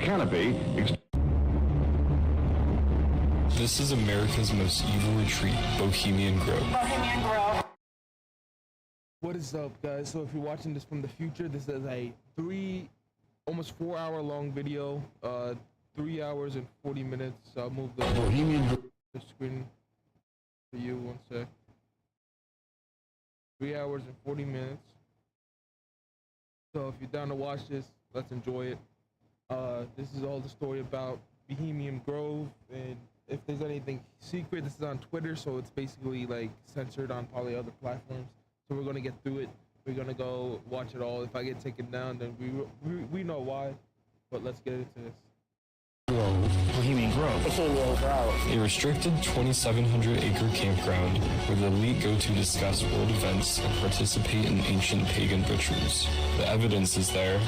canopy. This is America's most evil retreat, Bohemian Grove. Bohemian Grove. What is up, guys? So if you're watching this from the future, this is a almost 4 hour long video. 3 hours and 40 minutes. I'll move the screen for you. 1 sec. 3 hours and 40 minutes. So if you're down to watch this, let's enjoy it. This is all the story about Bohemian Grove, and if there's anything secret, this is on Twitter, so it's basically like censored on probably other platforms. So we're gonna get through it. We're gonna go watch it all. If I get taken down, then we know why. But let's get into this. Bohemian Grove. A restricted 2,700-acre campground where the elite go to discuss world events and participate in ancient pagan rituals. The evidence is there.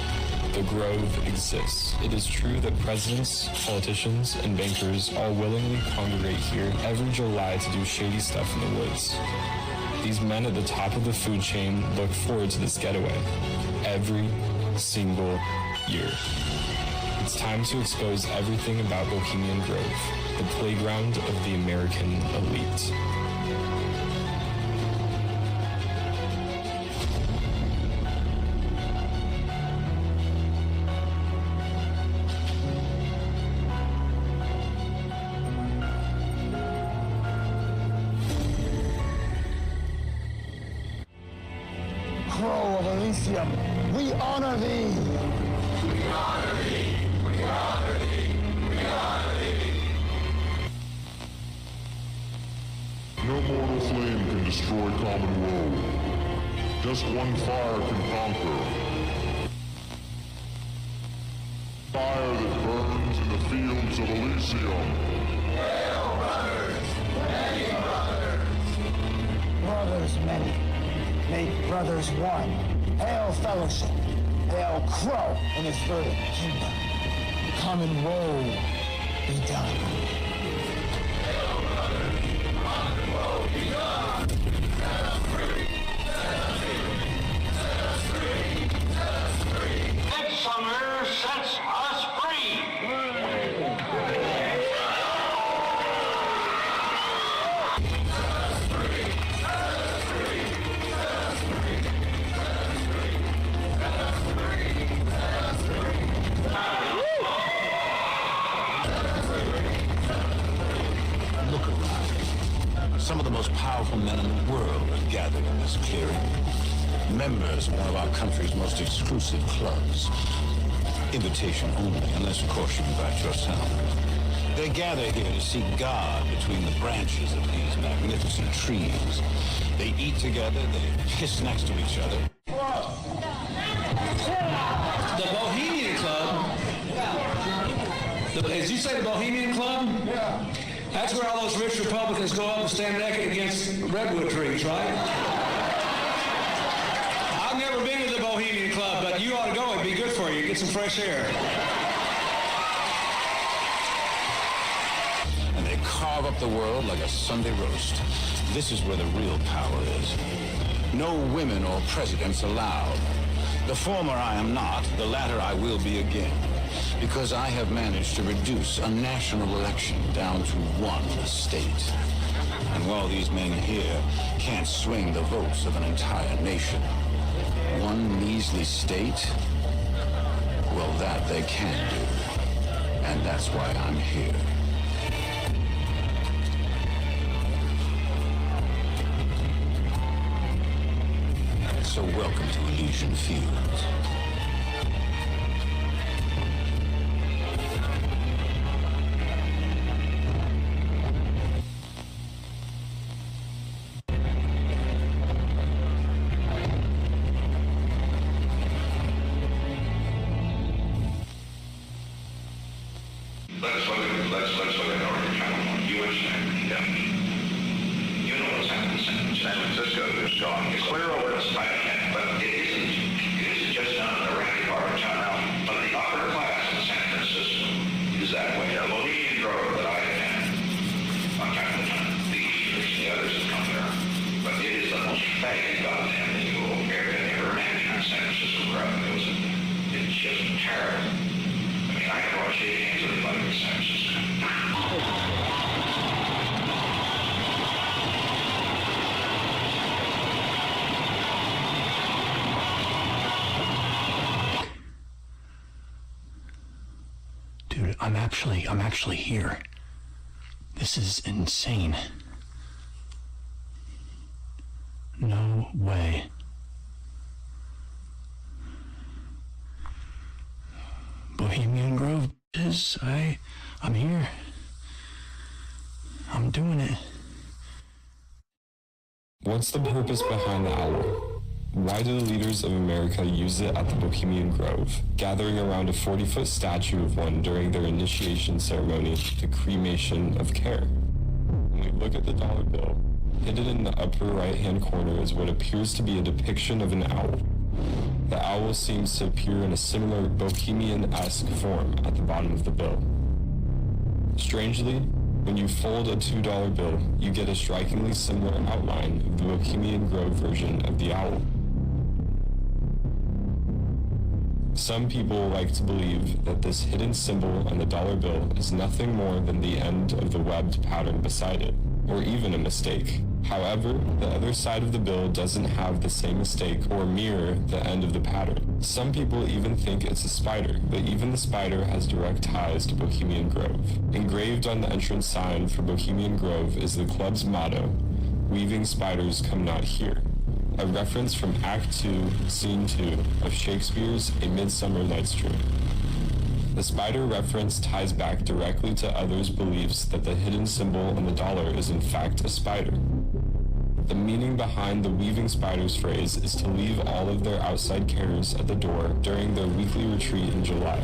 The Grove exists. It is true that presidents, politicians, and bankers all willingly congregate here every July to do shady stuff in the woods. These men at the top of the food chain look forward to this getaway every single year. It's time to expose everything about Bohemian Grove, the playground of the American elite. Crow of Elysium, we honor thee! We honor thee! We honor thee! We honor thee! No mortal flame can destroy common woe. Just one fire can conquer. Fire that burns in the fields of Elysium. Hail, brothers! Many brothers! Brothers many. Make brothers one. Hail fellowship. Hail Crow and his verdant kingdom. Common woe be done. Hail brothers, common woe be done. Set us free. Set us free. Set us free. Set us free. Midsummer sets us free. Some of the most powerful men in the world are gathered in this clearing. Members of one of our country's most exclusive clubs. Invitation only, unless, of course, you invite yourself. They gather here to seek God between the branches of these magnificent trees. They eat together, they kiss next to each other. The Bohemian Club? Did you say the Bohemian Club? Yeah. That's where all those rich Republicans go up and stand naked against redwood trees, right? I've never been to the Bohemian Club, but you ought to go. It'd be good for you. Get some fresh air. And they carve up the world like a Sunday roast. This is where the real power is. No women or presidents allowed. The former I am not, the latter I will be again. Because I have managed to reduce a national election down to one state. And while these men here can't swing the votes of an entire nation, one measly state, well, that they can do. And that's why I'm here. So welcome to Elysian Fields. Let's look at Northern California. You understand? Yeah. You know what's happened in San Francisco. It's gone. It's clear over the side, but it isn't just down in the randy part of town now. But the upper class in San Francisco is that way. The Bohemian Grove that I attend, on time to time, the Easterners, the others that come there. But it is the most faggot goddamn thing you will ever imagine in San Francisco Grove. It's just terrible. I mean, I can watch Dude, I'm actually here. This is insane. No way. Bohemian Grove is, I'm here. I'm doing it. What's the purpose behind the owl? Why do the leaders of America use it at the Bohemian Grove, gathering around a 40-foot statue of one during their initiation ceremony, the cremation of care? When we look at the dollar bill, hidden in the upper right-hand corner is what appears to be a depiction of an owl. The owl seems to appear in a similar Bohemian-esque form at the bottom of the bill. Strangely, when you fold a $2 bill, you get a strikingly similar outline of the Bohemian Grove version of the owl. Some people like to believe that this hidden symbol on the dollar bill is nothing more than the end of the webbed pattern beside it, or even a mistake. However, the other side of the bill doesn't have the same mistake or mirror the end of the pattern. Some people even think it's a spider, but even the spider has direct ties to Bohemian Grove. Engraved on the entrance sign for Bohemian Grove is the club's motto, "Weaving spiders come not here," a reference from Act 2, Scene 2 of Shakespeare's A Midsummer Night's Dream. The spider reference ties back directly to others' beliefs that the hidden symbol on the dollar is in fact a spider. The meaning behind the weaving spiders phrase is to leave all of their outside cares at the door during their weekly retreat in July.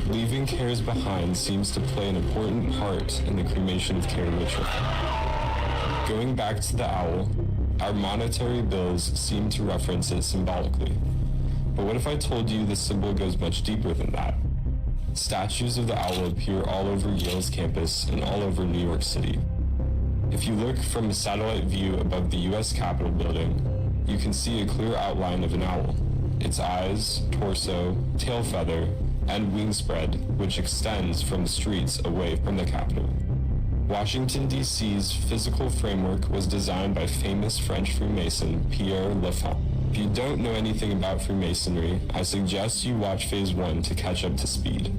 Leaving cares behind seems to play an important part in the cremation of care ritual. Going back to the owl, our monetary bills seem to reference it symbolically. But what if I told you this symbol goes much deeper than that? Statues of the owl appear all over Yale's campus and all over New York City. If you look from a satellite view above the U.S. Capitol building, you can see a clear outline of an owl. Its eyes, torso, tail feather, and wingspread, which extends from the streets away from the Capitol. Washington, D.C.'s physical framework was designed by famous French Freemason Pierre Lafont. If you don't know anything about Freemasonry, I suggest you watch Phase 1 to catch up to speed.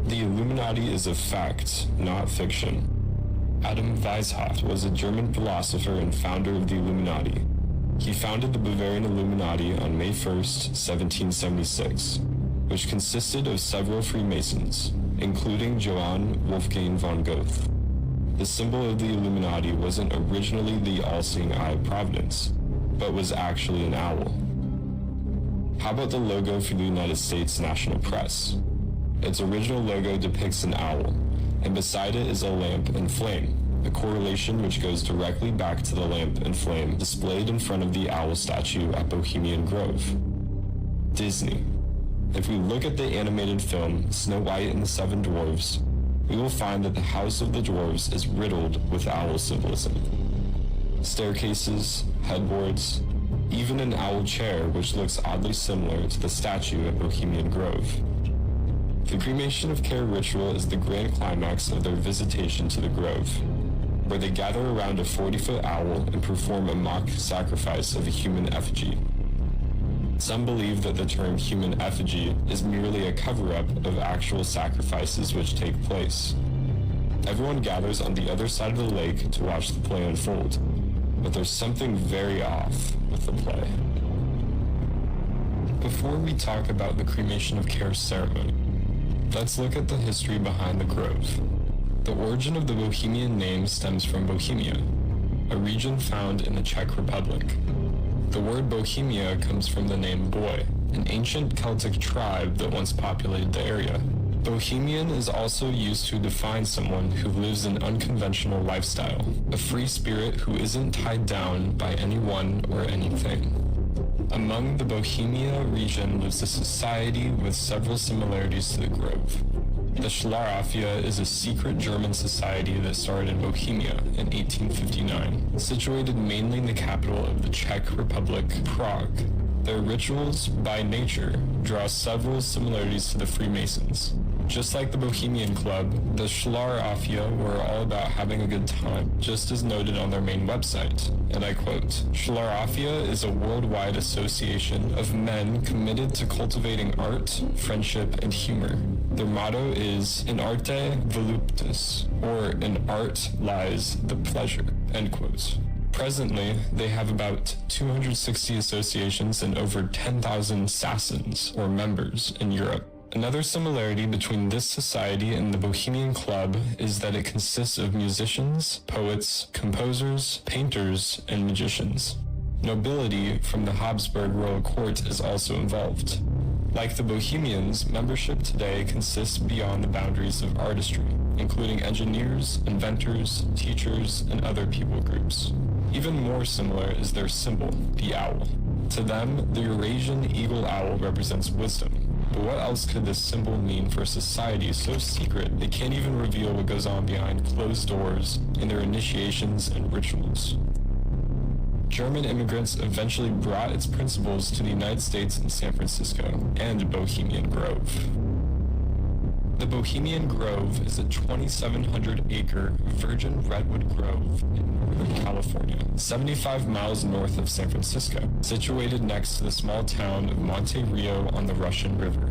The Illuminati is a fact, not fiction. 𝗘𝗡𝗧𝗘𝗡𝗧 was a German philosopher and founder of the Illuminati. He founded the Bavarian Illuminati on May 1st, 1776, which consisted of several Freemasons, including Johann Wolfgang von Goethe. The symbol of the Illuminati wasn't originally the all-seeing eye of Providence, but was actually an owl. How about the logo for the United States National Press? Its original logo depicts an owl, and beside it is a lamp and flame, a correlation which goes directly back to the lamp and flame displayed in front of the owl statue at Bohemian Grove. Disney. If we look at the animated film Snow White and the Seven Dwarfs, we will find that the House of the Dwarves is riddled with owl symbolism. Staircases, headboards, even an owl chair which looks oddly similar to the statue at Bohemian Grove. The cremation of care ritual is the grand climax of their visitation to the grove, where they gather around a 40-foot owl and perform a mock sacrifice of a human effigy. Some believe that the term human effigy is merely a cover-up of actual sacrifices which take place. Everyone gathers on the other side of the lake to watch the play unfold, but there's something very off with the play. Before we talk about the cremation of care ceremony, let's look at the history behind the grove. The origin of the Bohemian name stems from Bohemia, a region found in the Czech Republic. The word Bohemia comes from the name Boy, an ancient Celtic tribe that once populated the area. Bohemian is also used to define someone who lives an unconventional lifestyle, a free spirit who isn't tied down by anyone or anything. Among the Bohemia region lives a society with several similarities to the Grove. The 𝗘𝗏𝗏𝗧𝗏 is a secret German society that started in Bohemia in 1859, situated mainly in the capital of the Czech Republic, Prague. Their rituals, by nature, draw several similarities to the Freemasons. Just like the Bohemian Club, the 𝗘𝗨𝗥𝗣𝗢𝗦𝗘𝗦 were all about having a good time, just as noted on their main website. And I quote, 𝗘𝗨𝗥𝗣𝗢𝗦 is a worldwide association of men committed to cultivating art, friendship, and humor. Their motto is in arte voluptas, or in art lies the pleasure, end quote. Presently, they have about 260 associations and over 10,000 assassins, or members, in Europe. Another similarity between this society and the Bohemian Club is that it consists of musicians, poets, composers, painters, and magicians. Nobility from the Habsburg royal court is also involved. Like the Bohemians, membership today consists beyond the boundaries of artistry, including engineers, inventors, teachers, and other people groups. Even more similar is their symbol, the owl. To them, the Eurasian eagle owl represents wisdom. But what else could this symbol mean for a society so secret they can't even reveal what goes on behind closed doors in their initiations and rituals? German immigrants eventually brought its principles to the United States in San Francisco and Bohemian Grove. The Bohemian Grove is a 2,700-acre virgin redwood grove in Northern California, 75 miles north of San Francisco, situated next to the small town of Monte Rio on the Russian River.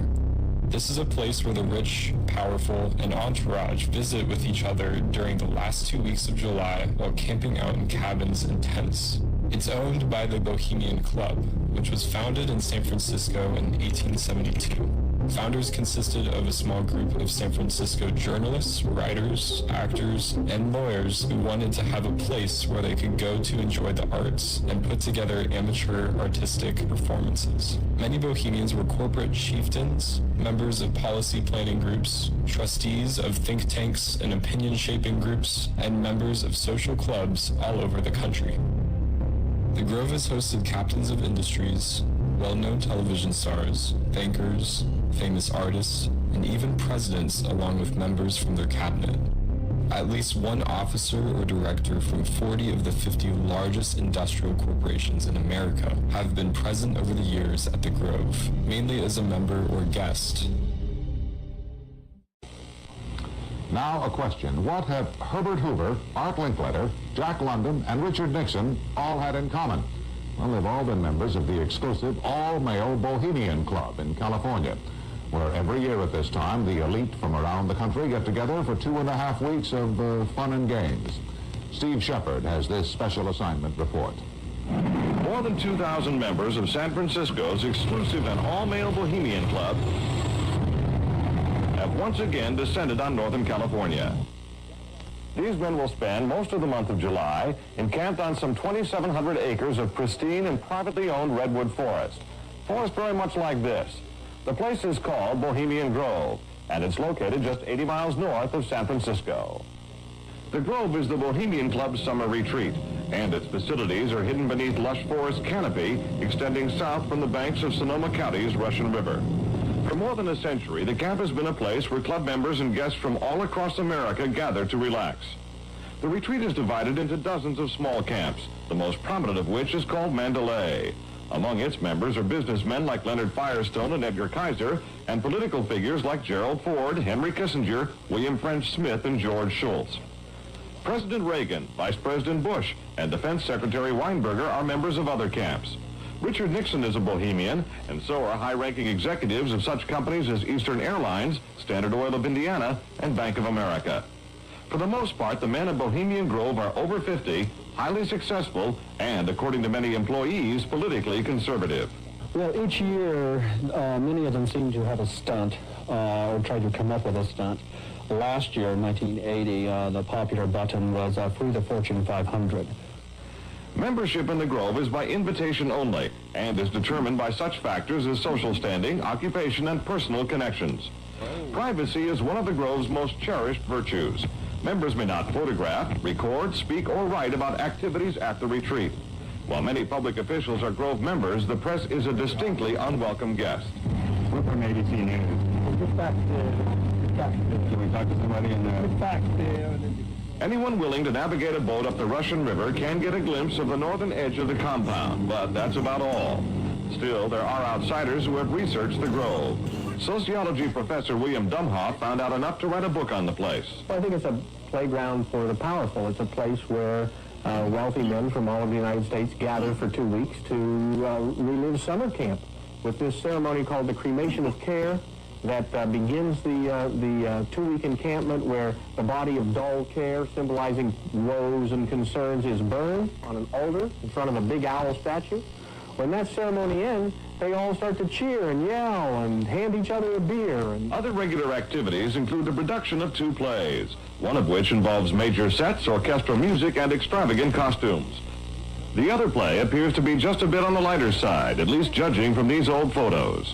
This is a place where the rich, powerful, and entourage visit with each other during the last 2 weeks of July while camping out in cabins and tents. It's owned by the Bohemian Club, which was founded in San Francisco in 1872. Founders consisted of a small group of San Francisco journalists, writers, actors, and lawyers who wanted to have a place where they could go to enjoy the arts and put together amateur artistic performances. Many Bohemians were corporate chieftains, members of policy planning groups, trustees of think tanks and opinion-shaping groups, and members of social clubs all over the country. The Grove has hosted captains of industries, well-known television stars, bankers, famous artists, and even presidents along with members from their cabinet. At least one officer or director from 40 of the 50 largest industrial corporations in America have been present over the years at the Grove, mainly as a member or guest. Now a question. What have Herbert Hoover, Art Linkletter, Jack London, and Richard Nixon all had in common? Well, they've all been members of the exclusive all-male Bohemian Club in California, where every year at this time, the elite from around the country get together for 2.5 weeks of fun and games. Steve Shepard has this special assignment report. More than 2,000 members of San Francisco's exclusive and all-male Bohemian Club have once again descended on Northern California. These men will spend most of the month of July encamped on some 2,700 acres of pristine and privately owned redwood forest. Forest very much like this. The place is called Bohemian Grove, and it's located just 80 miles north of San Francisco. The Grove is the Bohemian Club's summer retreat, and its facilities are hidden beneath lush forest canopy extending south from the banks of Sonoma County's Russian River. For more than a century, the camp has been a place where club members and guests from all across America gather to relax. The retreat is divided into dozens of small camps, the most prominent of which is called Mandalay. Among its members are businessmen like Leonard Firestone and Edgar Kaiser, and political figures like Gerald Ford, Henry Kissinger, William French Smith, and George Shultz. President Reagan, Vice President Bush, and Defense Secretary Weinberger are members of other camps. Richard Nixon is a Bohemian, and so are high-ranking executives of such companies as Eastern Airlines, Standard Oil of Indiana, and Bank of America. For the most part, the men of Bohemian Grove are over 50, highly successful, and, according to many employees, politically conservative. Well, each year, many of them seem to have a stunt, or try to come up with a stunt. Last year, in 1980, the popular button was Free the Fortune 500. Membership in the Grove is by invitation only and is determined by such factors as social standing, occupation, and personal connections. Privacy is one of the Grove's most cherished virtues. Members may not photograph, record, speak, or write about activities at the retreat. While many public officials are Grove members, the press is a distinctly unwelcome guest. We're from ABC News. Get back there. Can we talk to somebody in there? Get back there. Anyone willing to navigate a boat up the Russian River can get a glimpse of the northern edge of the compound, but that's about all. Still, there are outsiders who have researched the Grove. Sociology professor William Domhoff found out enough to write a book on the place. Well, I think it's a playground for the powerful. It's a place where wealthy men from all of the United States gather for 2 weeks to relive summer camp with this ceremony called the cremation of care that begins the 2-week encampment where the body of dull care, symbolizing woes and concerns, is burned on an altar in front of a big owl statue. When that ceremony ends, they all start to cheer and yell and hand each other a beer. And other regular activities include the production of 2 plays, one of which involves major sets, orchestral music, and extravagant costumes. The other play appears to be just a bit on the lighter side, at least judging from these old photos.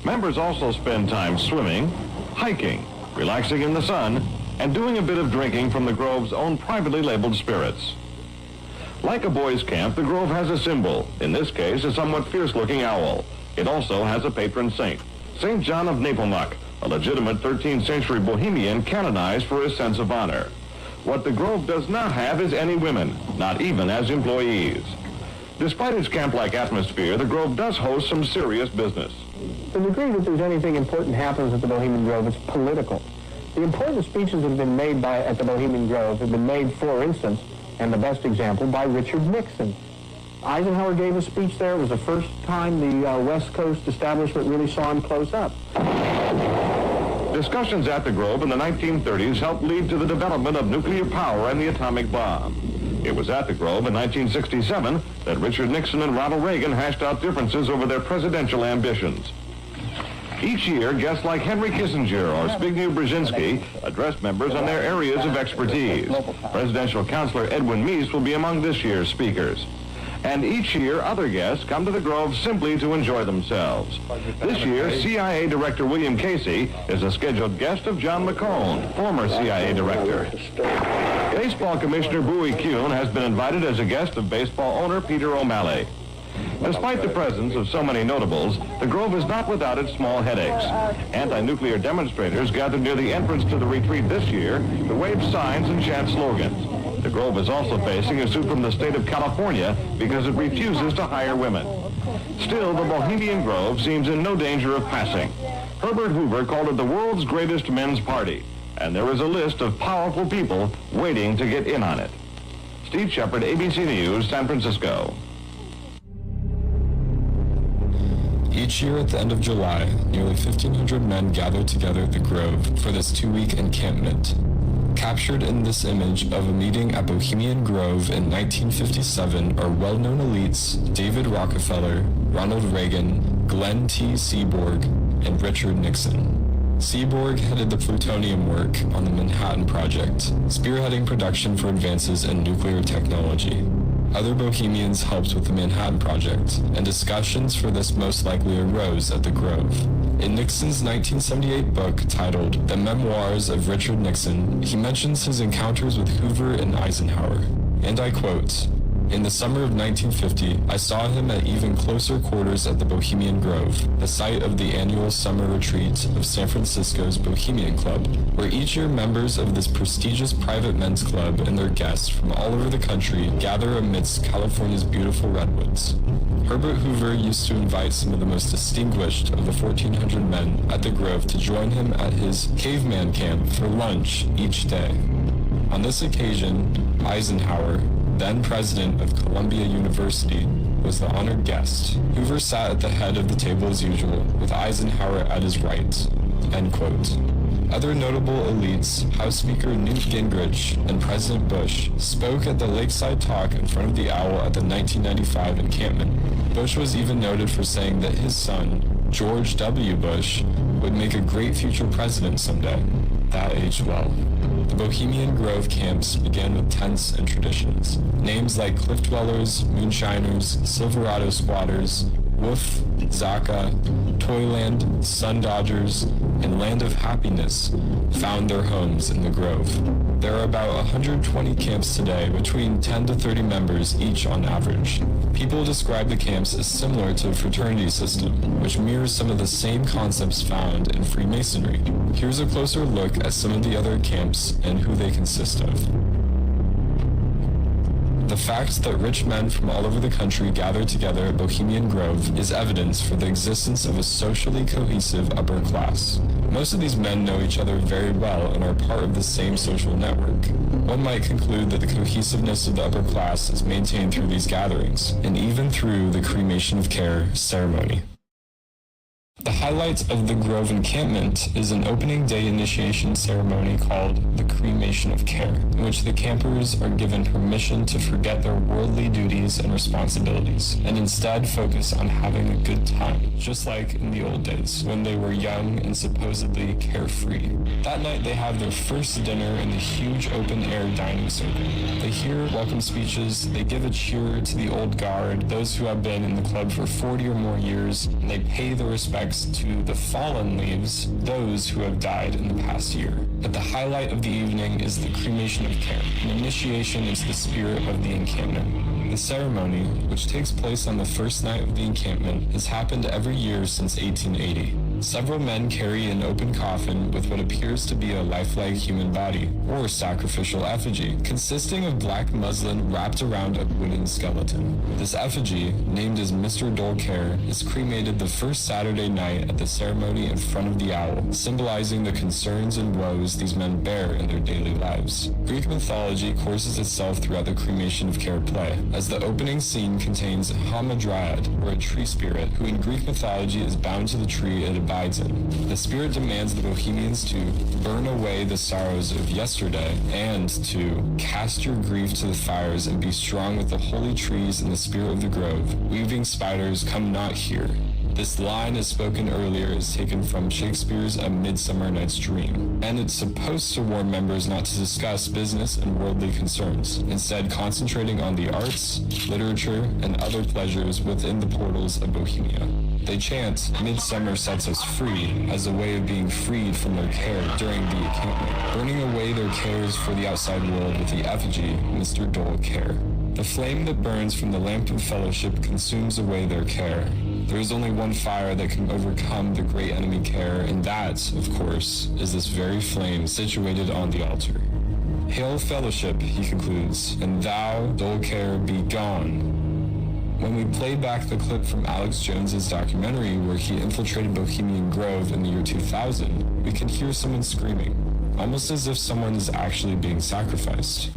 Members also spend time swimming, hiking, relaxing in the sun, and doing a bit of drinking from the Grove's own privately labeled spirits. Like a boys' camp, the Grove has a symbol, in this case a somewhat fierce-looking owl. It also has a patron saint, St. John of 𝗘𝗡𝗥𝗣𝗢𝗦, a legitimate 13th century Bohemian canonized for his sense of honor. What the Grove does not have is any women, not even as employees. Despite its camp-like atmosphere, the Grove does host some serious business. The degree that there's anything important happens at the Bohemian Grove, it's political. The important speeches that have been made at the Bohemian Grove have been made, for instance, and the best example, by Richard Nixon. Eisenhower gave a speech there. It was the first time the West Coast establishment really saw him close up. Discussions at the Grove in the 1930s helped lead to the development of nuclear power and the atomic bomb. It was at the Grove in 1967 that Richard Nixon and Ronald Reagan hashed out differences over their presidential ambitions. Each year, guests like Henry Kissinger or Zbigniew Brzezinski address members on their areas of expertise. Presidential counselor Edwin Meese will be among this year's speakers. And each year, other guests come to the Grove simply to enjoy themselves. This year, CIA Director William Casey is a scheduled guest of John McCone, former CIA Director. Baseball Commissioner 𝗣𝗠𝗡𝗧𝗏 has been invited as a guest of baseball owner Peter O'Malley. Despite the presence of so many notables, the Grove is not without its small headaches. Anti-nuclear demonstrators gathered near the entrance to the retreat this year to wave signs and chant slogans. The Grove is also facing a suit from the state of California because it refuses to hire women. Still, the Bohemian Grove seems in no danger of passing. Herbert Hoover called it the world's greatest men's party, and there is a list of powerful people waiting to get in on it. Steve Shepard, ABC News, San Francisco. Each year at the end of July, nearly 1,500 men gather together at the Grove for this 2-week encampment. Captured in this image of a meeting at Bohemian Grove in 1957 are well-known elites David Rockefeller, Ronald Reagan, Glenn T. Seaborg, and Richard Nixon. Seaborg headed the plutonium work on the Manhattan Project, spearheading production for advances in nuclear technology. Other Bohemians helped with the Manhattan Project, and discussions for this most likely arose at the Grove. In Nixon's 1978 book titled The Memoirs of Richard Nixon, he mentions his encounters with Hoover and Eisenhower, and I quote, "In the summer of 1950, I saw him at even closer quarters at the Bohemian Grove, the site of the annual summer retreat of San Francisco's Bohemian Club, where each year members of this prestigious private men's club and their guests from all over the country gather amidst California's beautiful redwoods. Herbert Hoover used to invite some of the most distinguished of the 1,400 men at the Grove to join him at his caveman camp for lunch each day. On this occasion, Eisenhower, then president of Columbia University, was the honored guest. Hoover sat at the head of the table as usual, with Eisenhower at his right." End quote. Other notable elites, House Speaker Newt Gingrich and President Bush, spoke at the lakeside talk in front of the Owl at the 1995 encampment. Bush was even noted for saying that his son, George W. Bush, would make a great future president someday. That aged well. The Bohemian Grove camps began with tents and traditions. Names like Cliff Dwellers, Moonshiners, Silverado Squatters, Woof, Zaka, Toyland, Sun Dodgers, and Land of Happiness found their homes in the Grove. There are about 120 camps today, between 10 to 30 members each on average. People describe the camps as similar to a fraternity system, which mirrors some of the same concepts found in Freemasonry. Here's a closer look at some of the other camps and who they consist of. The fact that rich men from all over the country gather together at Bohemian Grove is evidence for the existence of a socially cohesive upper class. Most of these men know each other very well and are part of the same social network. One might conclude that the cohesiveness of the upper class is maintained through these gatherings, and even through the cremation of care ceremony. The highlight of the Grove encampment is an opening day initiation ceremony called the Cremation of Care, in which the campers are given permission to forget their worldly duties and responsibilities, and instead focus on having a good time, just like in the old days, when they were young and supposedly carefree. That night they have their first dinner in the huge open-air dining circle. They hear welcome speeches, they give a cheer to the old guard, those who have been in the club for 40 or more years, and they pay their respects to the fallen leaves, those who have died in the past year. But the highlight of the evening is the Cremation of Care, an initiation into the spirit of the encampment. The ceremony, which takes place on the first night of the encampment, has happened every year since 1880. Several men carry an open coffin with what appears to be a lifelike human body, or sacrificial effigy, consisting of black muslin wrapped around a wooden skeleton. This effigy, named as Mr. 𝗘𝗡𝗧𝗘𝗡𝗧, is cremated the first Saturday night at the ceremony in front of the owl, symbolizing the concerns and woes these men bear in their daily lives. Greek mythology courses itself throughout the Cremation of Care play, as the opening scene contains Hamadryad, or a tree spirit, who in Greek mythology is bound to the tree it abides in. The spirit demands the Bohemians to burn away the sorrows of yesterday and to cast your grief to the fires and be strong with the holy trees and the spirit of the grove. Weaving spiders, come not here. This line, as spoken earlier, is taken from Shakespeare's A Midsummer Night's Dream, and it's supposed to warn members not to discuss business and worldly concerns, instead concentrating on the arts, literature, and other pleasures within the portals of Bohemia. They chant, "Midsummer sets us free," as a way of being freed from their care during the encampment, burning away their cares for the outside world with the effigy, Mr. 𝗘𝗡𝗧𝗘𝗡𝗧. The flame that burns from the lamp of fellowship consumes away their care. There is only one fire that can overcome the great enemy care, and that, of course, is this very flame situated on the altar. Hail fellowship, he concludes, and thou, 𝗘𝗡𝗧𝗘𝗡𝗧, be gone. When we play back the clip from Alex Jones's documentary where he infiltrated Bohemian Grove in the year 2000, we can hear someone screaming, almost as if someone is actually being sacrificed.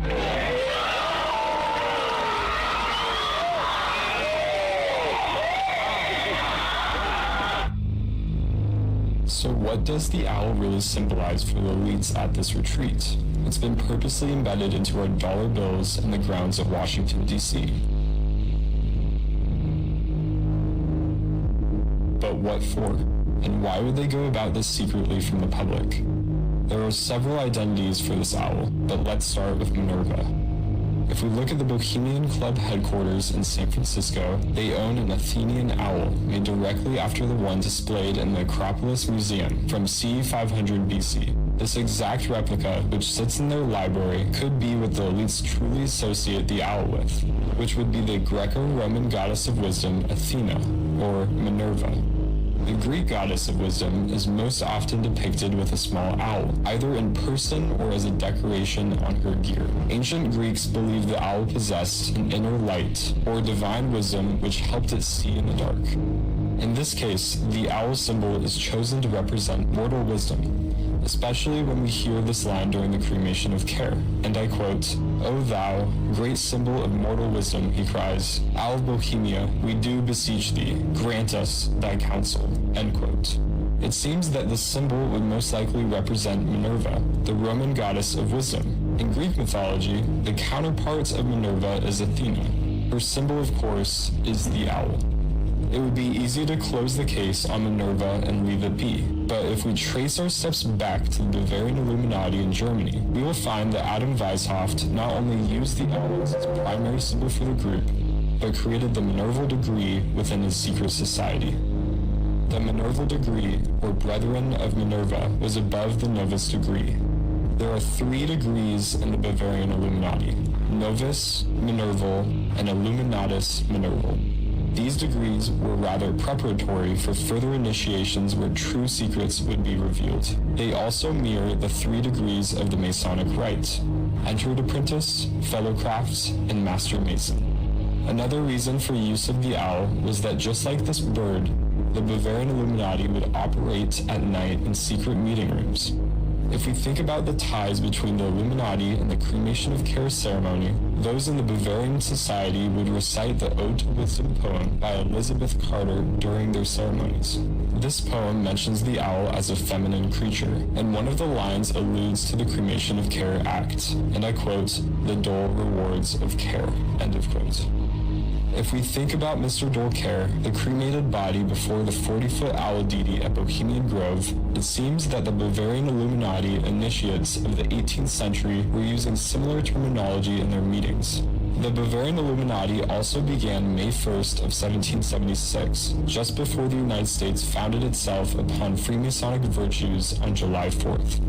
So what does the owl really symbolize for the elites at this retreat? It's been purposely embedded into our dollar bills and the grounds of Washington, D.C. But what for? And why would they go about this secretly from the public? There are several identities for this owl, but let's start with Minerva. If we look at the Bohemian Club headquarters in San Francisco, they own an Athenian owl made directly after the one displayed in the Acropolis Museum from c. 500 BC. This exact replica, which sits in their library, could be what the elites truly associate the owl with, which would be the Greco-Roman goddess of wisdom, Athena, or Minerva. The Greek goddess of wisdom is most often depicted with a small owl, either in person or as a decoration on her gear. Ancient Greeks believed the owl possessed an inner light, or divine wisdom, which helped it see in the dark. In this case, the owl symbol is chosen to represent mortal wisdom, especially when we hear this line during the Cremation of Care. And I quote, "O thou, great symbol of mortal wisdom," he cries, "Owl of Bohemia, we do beseech thee, grant us thy counsel." End quote. It seems that this symbol would most likely represent Minerva, the Roman goddess of wisdom. In Greek mythology, the counterpart of Minerva is Athena. Her symbol, of course, is the owl. It would be easy to close the case on Minerva and leave it be, but if we trace our steps back to the Bavarian Illuminati in Germany, we will find that Adam Weishaupt not only used the owl as its primary symbol for the group, but created the Minerval degree within his secret society. The Minerval degree, or Brethren of Minerva, was above the Novus degree. There are 3 degrees in the Bavarian Illuminati: Novus, Minerval, and Illuminatus Minerval. These degrees were rather preparatory for further initiations where true secrets would be revealed. They also mirror the 3 degrees of the Masonic Rite: Entered Apprentice, Fellow Crafts, and Master Mason. Another reason for use of the owl was that just like this bird, the Bavarian Illuminati would operate at night in secret meeting rooms. If we think about the ties between the Illuminati and the cremation of care ceremony, those in the Bavarian Society would recite the Ode to Wisdom poem by Elizabeth Carter during their ceremonies. This poem mentions the owl as a feminine creature, and one of the lines alludes to the Cremation of Care Act, and I quote, "the dole rewards of care," end of quote. If we think about Mr. Dolcare, the cremated body before the 40-foot owl deity at Bohemian Grove, it seems that the Bavarian Illuminati initiates of the 18th century were using similar terminology in their meetings. The Bavarian Illuminati also began May 1st of 1776, just before the United States founded itself upon Freemasonic virtues on July 4th.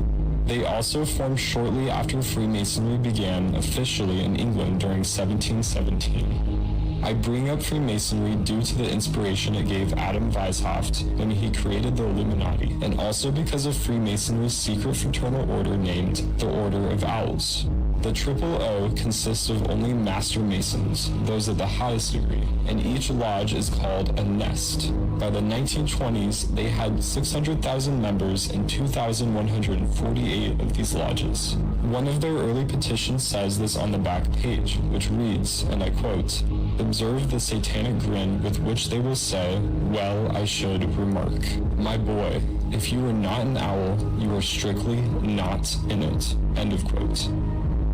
They also formed shortly after Freemasonry began officially in England during 1717. I bring up Freemasonry due to the inspiration it gave Adam Weishaupt when he created the Illuminati, and also because of Freemasonry's secret fraternal order named the Order of Owls. The Triple O consists of only Master Masons, those at the highest degree, and each lodge is called a nest. By the 1920s, they had 600,000 members and 2,148 of these lodges. One of their early petitions says this on the back page, which reads, and I quote, "Observe the satanic grin with which they will say, well, I should remark. My boy, if you are not an owl, you are strictly not in it." End of quote.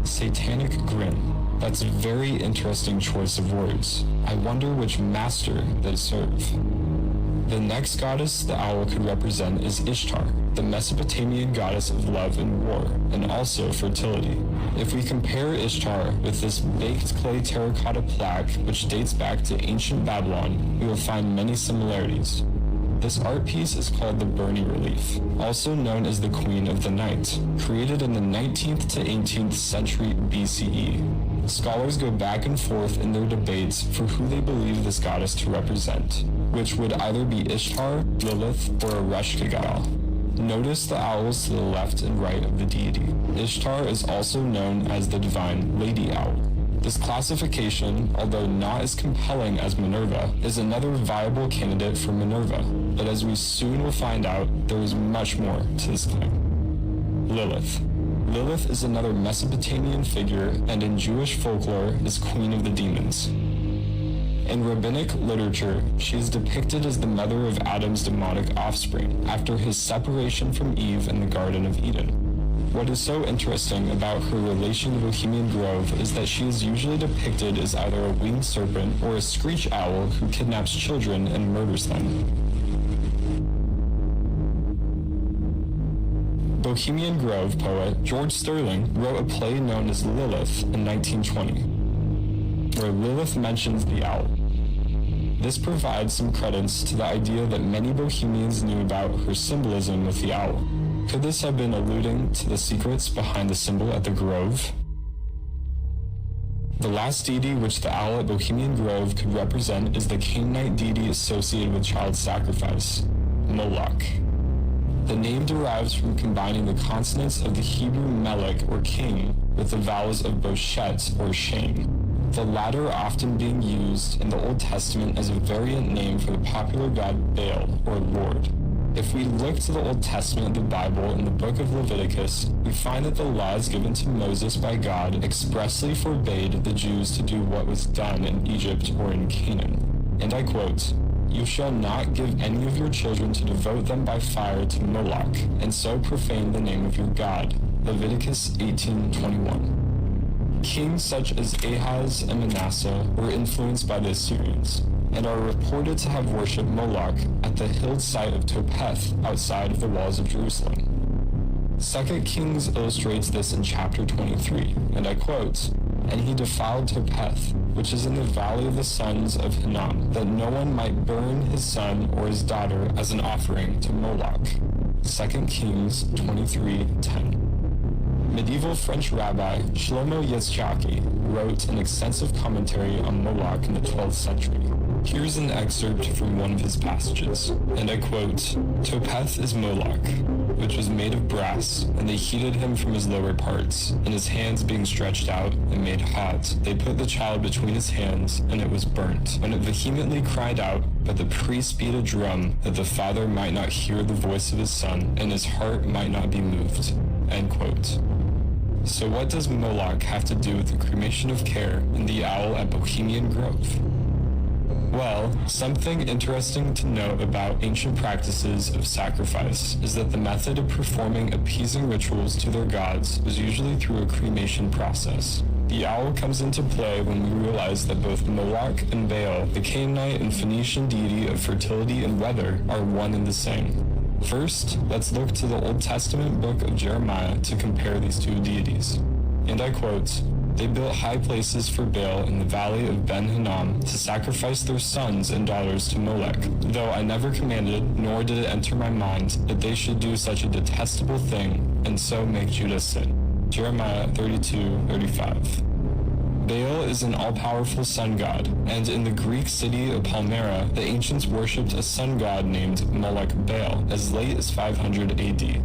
Satanic grin. That's a very interesting choice of words. I wonder which master they serve. The next goddess the owl could represent is Ishtar, the Mesopotamian goddess of love and war, and also fertility. If we compare Ishtar with this baked clay terracotta plaque, which dates back to ancient Babylon, we will find many similarities. This art piece is called the Burney Relief, also known as the Queen of the Night, created in the 19th to 18th century BCE. Scholars go back and forth in their debates for who they believe this goddess to represent, which would either be Ishtar, Lilith, or Ereshkigal. Notice the owls to the left and right of the deity. Ishtar is also known as the divine Lady Owl. This classification, although not as compelling as Minerva, is another viable candidate for Minerva, but as we soon will find out, there is much more to this claim. Lilith. Lilith is another Mesopotamian figure, and in Jewish folklore is queen of the demons. In rabbinic literature, she is depicted as the mother of Adam's demonic offspring after his separation from Eve in the Garden of Eden. What is so interesting about her relation to Bohemian Grove is that she is usually depicted as either a winged serpent or a screech owl who kidnaps children and murders them. Bohemian Grove poet George Sterling wrote a play known as Lilith in 1920, where Lilith mentions the owl. This provides some credence to the idea that many Bohemians knew about her symbolism with the owl. Could this have been alluding to the secrets behind the symbol at the Grove? The last deity which the owl at Bohemian Grove could represent is the Canaanite deity associated with child sacrifice, Moloch. The name derives from combining the consonants of the Hebrew melech or king with the vowels of boshet or shame, the latter often being used in the Old Testament as a variant name for the popular god Baal or Lord. If we look to the Old Testament of the Bible in the book of Leviticus, we find that the laws given to Moses by God expressly forbade the Jews to do what was done in Egypt or in Canaan. And I quote, "You shall not give any of your children to devote them by fire to Moloch, and so profane the name of your God." Leviticus 18:21. Kings such as Ahaz and Manasseh were influenced by the Assyrians, and are reported to have worshipped Moloch at the hilled site of Topheth outside of the walls of Jerusalem. 2 Kings illustrates this in chapter 23, and I quote, "And he defiled Topheth, which is in the valley of the sons of Hinnom, that no one might burn his son or his daughter as an offering to Moloch." 2 Kings 23:10. Medieval French rabbi Shlomo Yitzchaki wrote an extensive commentary on Moloch in the 12th century. Here's an excerpt from one of his passages, and I quote, "Topeth is Moloch, which was made of brass, and they heated him from his lower parts, and his hands being stretched out and made hot, they put the child between his hands, and it was burnt. When it vehemently cried out, but the priest beat a drum, that the father might not hear the voice of his son, and his heart might not be moved." End quote. So what does Moloch have to do with the cremation of care and the owl at Bohemian Grove? Well, something interesting to note about ancient practices of sacrifice is that the method of performing appeasing rituals to their gods was usually through a cremation process. The owl comes into play when we realize that both Moloch and Baal, the Canaanite and Phoenician deity of fertility and weather, are one and the same. First, let's look to the Old Testament book of Jeremiah to compare these two deities. And I quote, "They built high places for Baal in the valley of Ben-Hinnom to sacrifice their sons and daughters to Molech, though I never commanded, nor did it enter my mind, that they should do such a detestable thing, and so make Judah sin." Jeremiah 32:35. Baal is an all-powerful sun god, and in the Greek city of Palmyra, the ancients worshipped a sun god named Moloch Baal as late as 500 AD.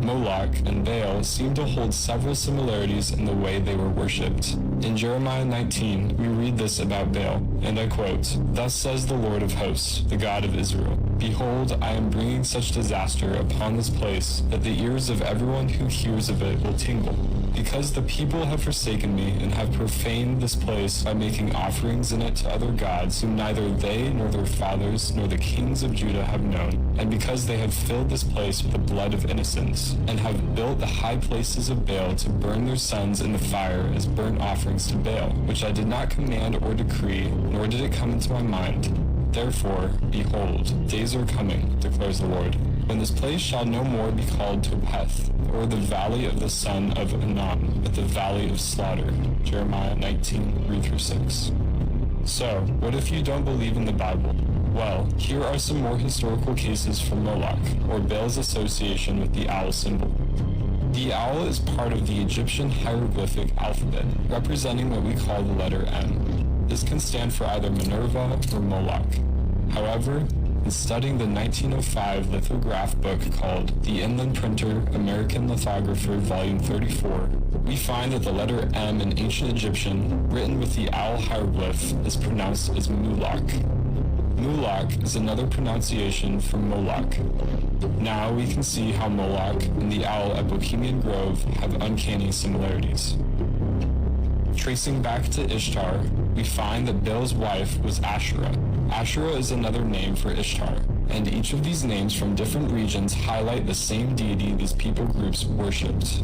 Moloch and Baal seem to hold several similarities in the way they were worshipped. In Jeremiah 19, we read this about Baal, and I quote, "Thus says the Lord of hosts, the God of Israel, Behold, I am bringing such disaster upon this place that the ears of everyone who hears of it will tingle. Because the people have forsaken me and have profaned this place by making offerings in it to other gods whom neither they nor their fathers nor the kings of Judah have known, and because they have filled this place with the blood of innocents, and have built the high places of Baal to burn their sons in the fire as burnt offerings to Baal, which I did not command or decree, nor did it come into my mind. Therefore, behold, days are coming, declares the Lord, when this place shall no more be called Topeth, or the valley of the son of Hinnom, but the valley of slaughter." Jeremiah 19:3-6. So, what if you don't believe in the Bible? Well, here are some more historical cases from Moloch, or Baal's association with the owl symbol. The owl is part of the Egyptian hieroglyphic alphabet, representing what we call the letter M. This can stand for either Minerva or Moloch. However, in studying the 1905 lithograph book called The Inland Printer, American Lithographer, Volume 34, we find that the letter M in ancient Egyptian, written with the owl hieroglyph, is pronounced as Mulak. Mulak is another pronunciation for Moloch. Now we can see how Moloch and the owl at Bohemian Grove have uncanny similarities. Tracing back to Ishtar, we find that Baal's wife was Asherah. Asherah is another name for Ishtar, and each of these names from different regions highlight the same deity these people groups worshipped.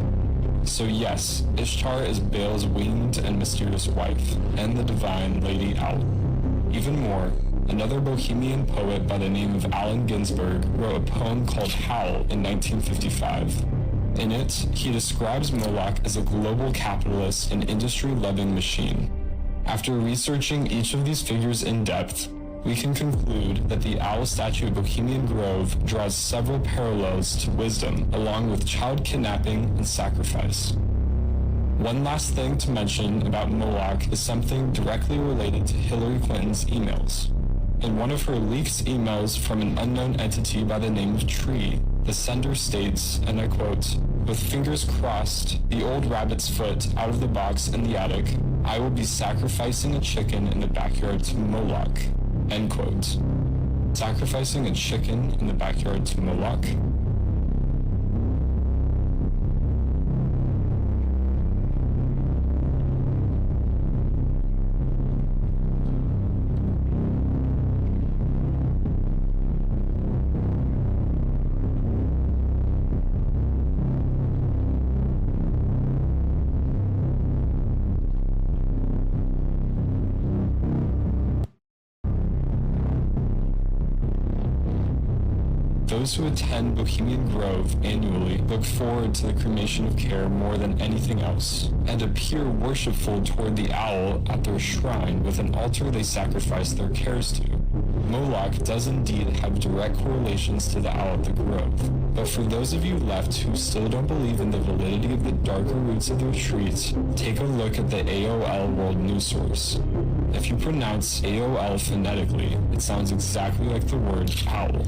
So yes, Ishtar is Baal's winged and mysterious wife, and the divine Lady Owl. Even more, another Bohemian poet by the name of Allen Ginsberg wrote a poem called Howl in 1955. In it, he describes Moloch as a global capitalist and industry-loving machine. After researching each of these figures in depth, we can conclude that the owl statue at Bohemian Grove draws several parallels to wisdom, along with child kidnapping and sacrifice. One last thing to mention about Moloch is something directly related to Hillary Clinton's emails. In one of her leaked emails from an unknown entity by the name of Tree, the sender states, and I quote, "With fingers crossed, the old rabbit's foot out of the box in the attic, I will be sacrificing a chicken in the backyard to Moloch." End quote. Sacrificing a chicken in the backyard to Moloch? Those who attend Bohemian Grove annually look forward to the cremation of care more than anything else, and appear worshipful toward the owl at their shrine with an altar they sacrifice their cares to. Moloch does indeed have direct correlations to the owl at the grove. But for those of you left who still don't believe in the validity of the darker roots of the retreats, take a look at the AOL World News Source. If you pronounce AOL phonetically, it sounds exactly like the word owl.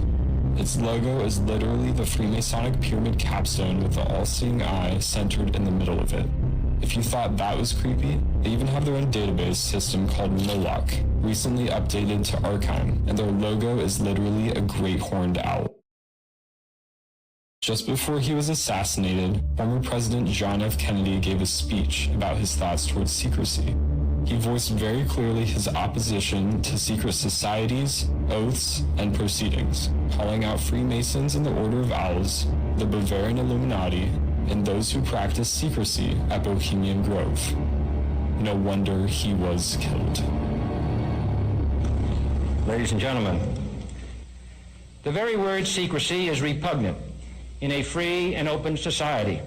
Its logo is literally the Freemasonic pyramid capstone with the all-seeing eye centered in the middle of it. If you thought that was creepy, they even have their own database system called Moloch, recently updated to Archime, and their logo is literally a great horned owl. Just before he was assassinated, former President John F. Kennedy gave a speech about his thoughts towards secrecy. He voiced very clearly his opposition to secret societies, oaths, and proceedings, calling out Freemasons in the Order of Owls, the Bavarian Illuminati, and those who practice secrecy at Bohemian Grove. No wonder he was killed. Ladies and gentlemen, the very word secrecy is repugnant in a free and open society,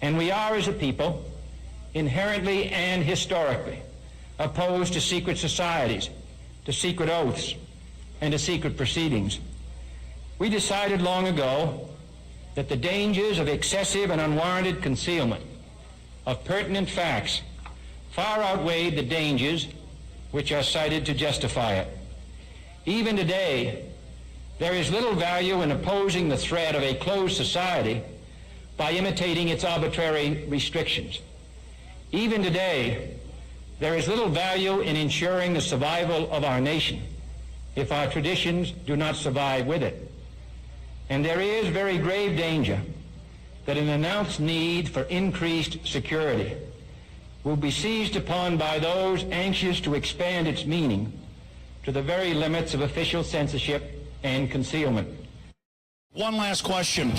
and we are, as a people, inherently and historically opposed to secret societies, to secret oaths, and to secret proceedings. We decided long ago that the dangers of excessive and unwarranted concealment of pertinent facts far outweighed the dangers which are cited to justify it. Even today, there is little value in opposing the threat of a closed society by imitating its arbitrary restrictions. Even today, there is little value in ensuring the survival of our nation if our traditions do not survive with it. And there is very grave danger that an announced need for increased security will be seized upon by those anxious to expand its meaning to the very limits of official censorship and concealment. One last question.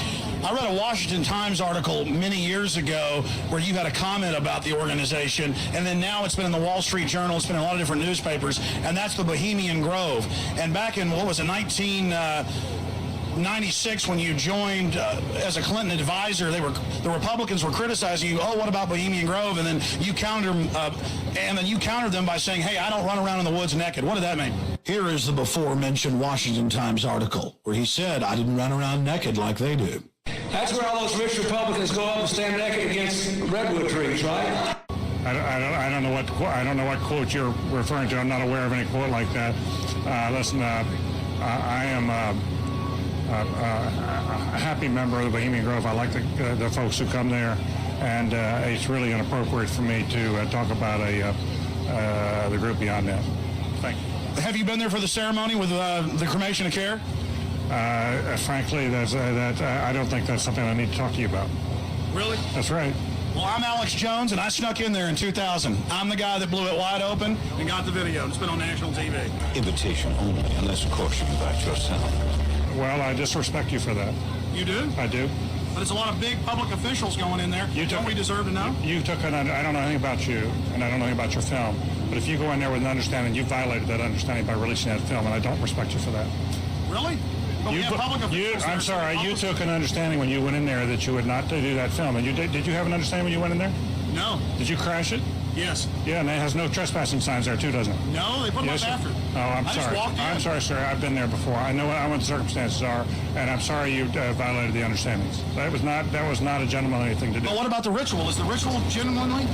I read a Washington Times article many years ago where you had a comment about the organization, and then now it's been in the Wall Street Journal, it's been in a lot of different newspapers, and that's the Bohemian Grove. And back in, 1996, when you joined as a Clinton advisor, the Republicans were criticizing you. Oh, what about Bohemian Grove? And then you countered them by saying, "Hey, I don't run around in the woods naked." What did that mean? Here is the before-mentioned Washington Times article where he said, "I didn't run around naked like they do." That's where all those rich Republicans go up and stand naked against redwood trees, right? I don't know what quote you're referring to. I'm not aware of any quote like that. Listen, I am a happy member of the Bohemian Grove. I like the folks who come there, and it's really inappropriate for me to talk about the group beyond that. Thank you. Have you been there for the ceremony with the cremation of care? Frankly, I don't think that's something I need to talk to you about. Really? That's right. Well, I'm Alex Jones, and I snuck in there in 2000. I'm the guy that blew it wide open and got the video. It's been on national TV. Invitation only, unless, of course, you invite yourself. Well, I disrespect you for that. You do? I do. But it's a lot of big public officials going in there. Don't we deserve to know? I don't know anything about you, and I don't know anything about your film. But if you go in there with an understanding, you violated that understanding by releasing that film, and I don't respect you for that. Really? But we have public officials. I'm sorry, you took an understanding when you went in there that you would not do that film. And did you have an understanding when you went in there? No. Did you crash it? Yes. Yeah, and it has no trespassing signs there too, doesn't it? No, they put them up after. Oh, I'm sorry. I'm sorry, sir. I've been there before. I know what the circumstances are, and I'm sorry you violated the understandings. That was not a gentlemanly thing to do. But what about the ritual? Is the ritual gentlemanly?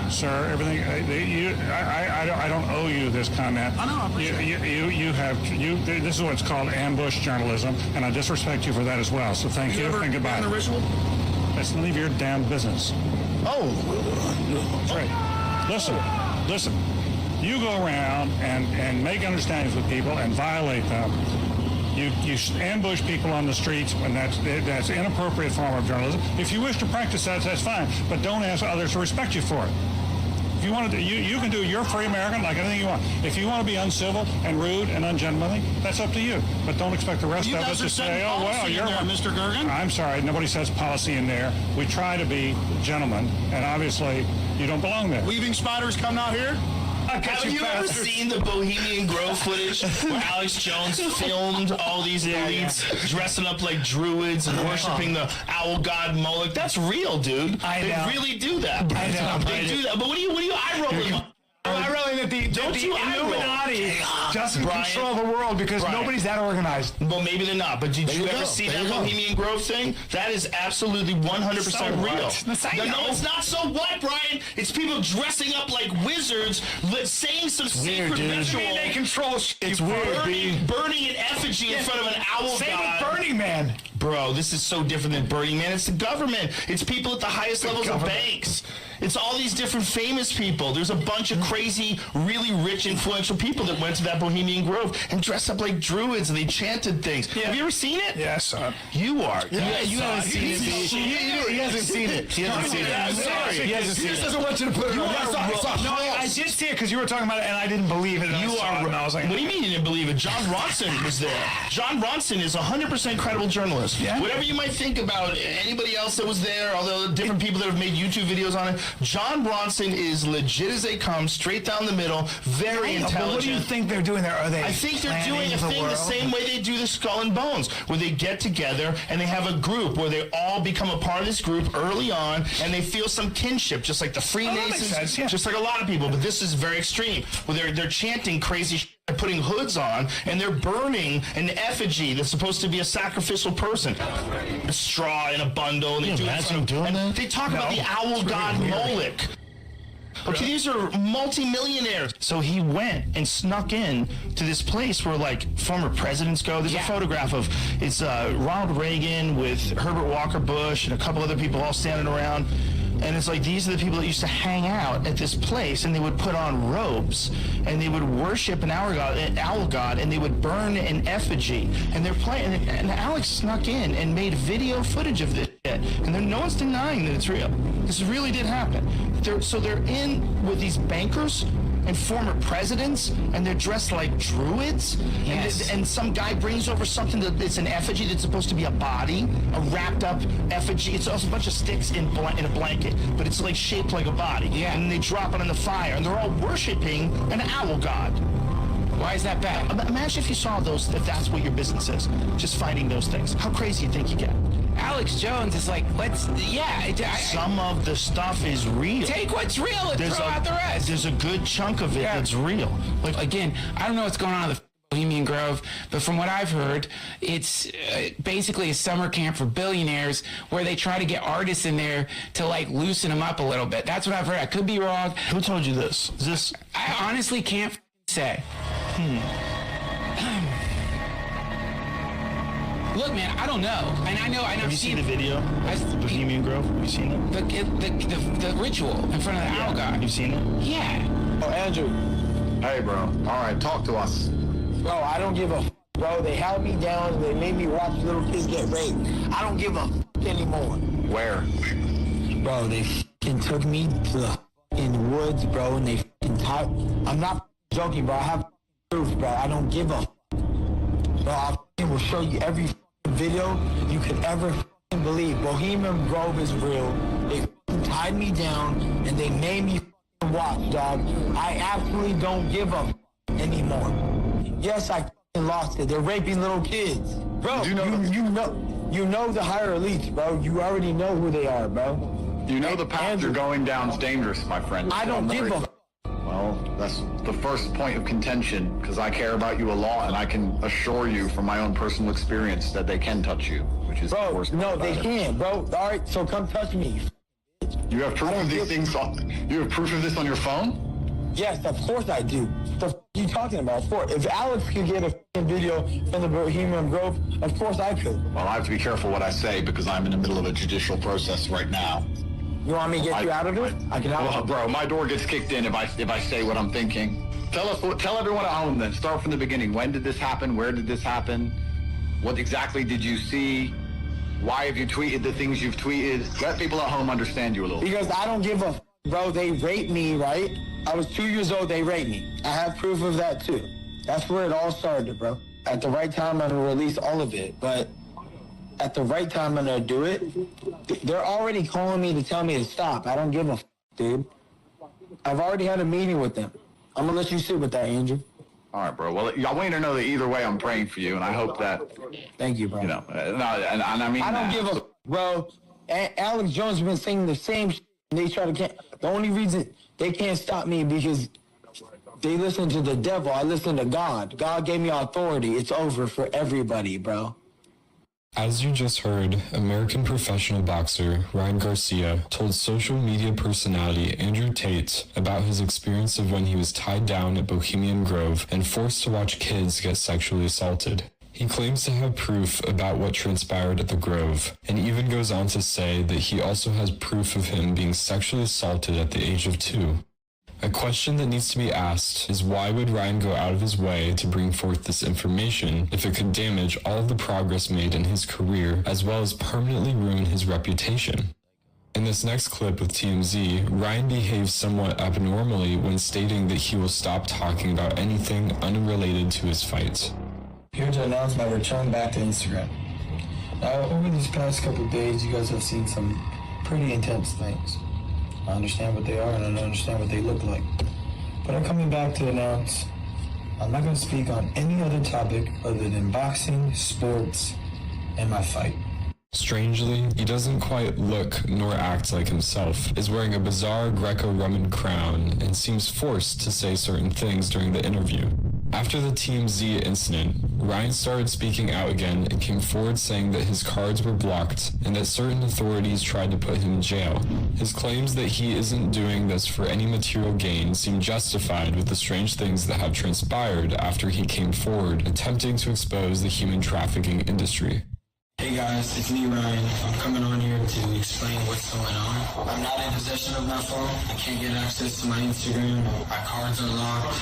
Sir, everything. I don't owe you this comment. I know. I appreciate it. This is what's called ambush journalism, and I disrespect you for that as well. So thank you and goodbye. The ritual? That's none of your damn business. Oh. That's right. Listen. You go around and make understandings with people and violate them. You ambush people on the streets, and that's an inappropriate form of journalism. If you wish to practice that, that's fine, but don't ask others to respect you for it. If you want to, you can do. You're a free American, like anything you want. If you want to be uncivil and rude and ungentlemanly, that's up to you. But don't expect the rest of us to say, "Oh well, you're there, Mr. Gergen." I'm sorry, nobody says policy in there. We try to be gentlemen, and obviously you don't belong there. Weaving spiders come out here. Have you ever seen the Bohemian Grove footage where Alex Jones filmed all these elites dressing up like druids and worshiping the owl god Moloch? That's real, dude. They really do that. I know. They do that. But what do you eye rolling? feeling that the Illuminati doesn't control the world because nobody's that organized. Well, maybe they're not. But did you ever see that Bohemian Grove thing? That is absolutely 100% real. No, it's not. So what, Brian? It's people dressing up like wizards, saying some secret ritual. They control shit. It's weird, burning an effigy in front of an owl god. Same with Burning Man. Bro, this is so different than Burning Man. It's the government. It's people at the highest levels of banks. It's all these different famous people. There's a bunch of crazy, really rich, influential people that went to that Bohemian Grove and dressed up like druids and they chanted things. Yeah. Have you ever seen it? Yeah, I saw it. You are. Yeah, you haven't seen it. He hasn't seen it. He hasn't seen it. I'm sorry. He hasn't seen it. He doesn't want you to put it on. No, I did see it because you were talking about it and I didn't believe it. You are. I was like, what do you mean you didn't believe it? John Ronson was there. John Ronson is a 100% credible journalist. Yeah. Whatever you might think about anybody else that was there, although different people that have made YouTube videos on it, John Ronson is legit as they come, straight down the middle, very intelligent. But what do you think they're doing there? Are they? I think they're doing a thing the same way they do the Skull and Bones, where they get together and they have a group where they all become a part of this group early on, and they feel some kinship, just like the Freemasons, just like a lot of people. But this is very extreme, where they're chanting crazy shit. They're putting hoods on, and they're burning an effigy that's supposed to be a sacrificial person. A straw in a bundle. And they They talk about the owl god Moloch. Okay, these are multi-millionaires. So he went and snuck in to this place where, like, former presidents go. There's a photograph of, it's Ronald Reagan with Herbert Walker Bush and a couple other people all standing around. And it's like, these are the people that used to hang out at this place, and they would put on robes, and they would worship an owl god, and they would burn an effigy. And they're playing, and Alex snuck in and made video footage of this shit. And no one's denying that it's real. This really did happen. So they're in with these bankers and former presidents, and they're dressed like druids. Yes. And some guy brings over something that's an effigy that's supposed to be a body, a wrapped up effigy. It's also a bunch of sticks in a blanket, but it's like shaped like a body. Yeah. And they drop it in the fire, and they're all worshiping an owl god. Why is that bad? Imagine if you saw those, if that's what your business is, just finding those things. How crazy you think you get? Alex Jones is like, some of the stuff is real. Take what's real and throw out the rest. There's a good chunk of it that's real. Like, again, I don't know what's going on in the Bohemian Grove, but from what I've heard, it's basically a summer camp for billionaires where they try to get artists in there to, like, loosen them up a little bit. That's what I've heard. I could be wrong. Who told you this? Is this? I honestly can't say. Look, man, I don't know, and I know. Have you seen the video? The Bohemian Grove. Have you seen it? The ritual in front of the owl god. You've seen it? Yeah. Oh, Andrew. Hey, bro. All right, talk to us. Bro, I don't give a bro. They held me down. They made me watch little kids get raped. I don't give a anymore. Where? Bro, they took me to the woods, bro, and they tied. I'm not joking, bro. I have proof, bro. I don't give a bro. I will show you every video you could ever believe. Bohemian Grove is real. They tied me down and they made me watch, dog. I absolutely don't give a anymore. Yes, I lost it. They're raping little kids, bro. You know the higher elites, bro. You already know who they are, bro. You know the path you're going down is dangerous, my friend. I don't give a. Well, that's the first point of contention, because I care about you a lot, and I can assure you from my own personal experience that they can touch you, which is the worst part. No, they can't, bro. All right, so come touch me. You have proof of these things you have proof of this on your phone? Yes, of course I do. The f you talking about? If Alex could get a video from the Bohemian Grove, of course I could. Well, I have to be careful what I say because I'm in the middle of a judicial process right now. You want me to get you out of it? I can Well, bro, my door gets kicked in if I say what I'm thinking. Tell everyone at home then. Start from the beginning. When did this happen? Where did this happen? What exactly did you see? Why have you tweeted the things you've tweeted? Let people at home understand you a little. Because I don't give a bro. They raped me, right? I was 2 years old. They raped me. I have proof of that too. That's where it all started, bro. At the right time, I'm gonna release all of it, but at the right time, I'm gonna do it. They're already calling me to tell me to stop. I don't give a dude. I've already had a meeting with them. I'm gonna let you sit with that, Andrew. All right, bro. Well, I want you to know that either way, I'm praying for you, and I hope that. Thank you, bro. You know, and I mean. I don't give a bro. Alex Jones has been saying the same shit. And they try to the only reason they can't stop me because They listen to the devil. I listen to God. God gave me authority. It's over for everybody, bro. As you just heard, American professional boxer Ryan Garcia told social media personality Andrew Tate about his experience of when he was tied down at Bohemian Grove and forced to watch kids get sexually assaulted. He claims to have proof about what transpired at the Grove, and even goes on to say that he also has proof of him being sexually assaulted at the age of 2. A question that needs to be asked is why would Ryan go out of his way to bring forth this information if it could damage all of the progress made in his career as well as permanently ruin his reputation? In this next clip with TMZ, Ryan behaves somewhat abnormally when stating that he will stop talking about anything unrelated to his fights. Here to announce my return back to Instagram. Now, over these past couple of days, you guys have seen some pretty intense things. I understand what they are and I understand what they look like. But I'm coming back to announce I'm not going to speak on any other topic other than boxing, sports, and my fight. Strangely, he doesn't quite look nor act like himself, is wearing a bizarre Greco-Roman crown, and seems forced to say certain things during the interview. After the TMZ incident, Ryan started speaking out again and came forward saying that his cards were blocked and that certain authorities tried to put him in jail. His claims that he isn't doing this for any material gain seem justified with the strange things that have transpired after he came forward attempting to expose the human trafficking industry. Hey guys, it's me, Ryan. I'm coming on here to explain what's going on. I'm not in possession of my phone. I can't get access to my Instagram. My cards are locked.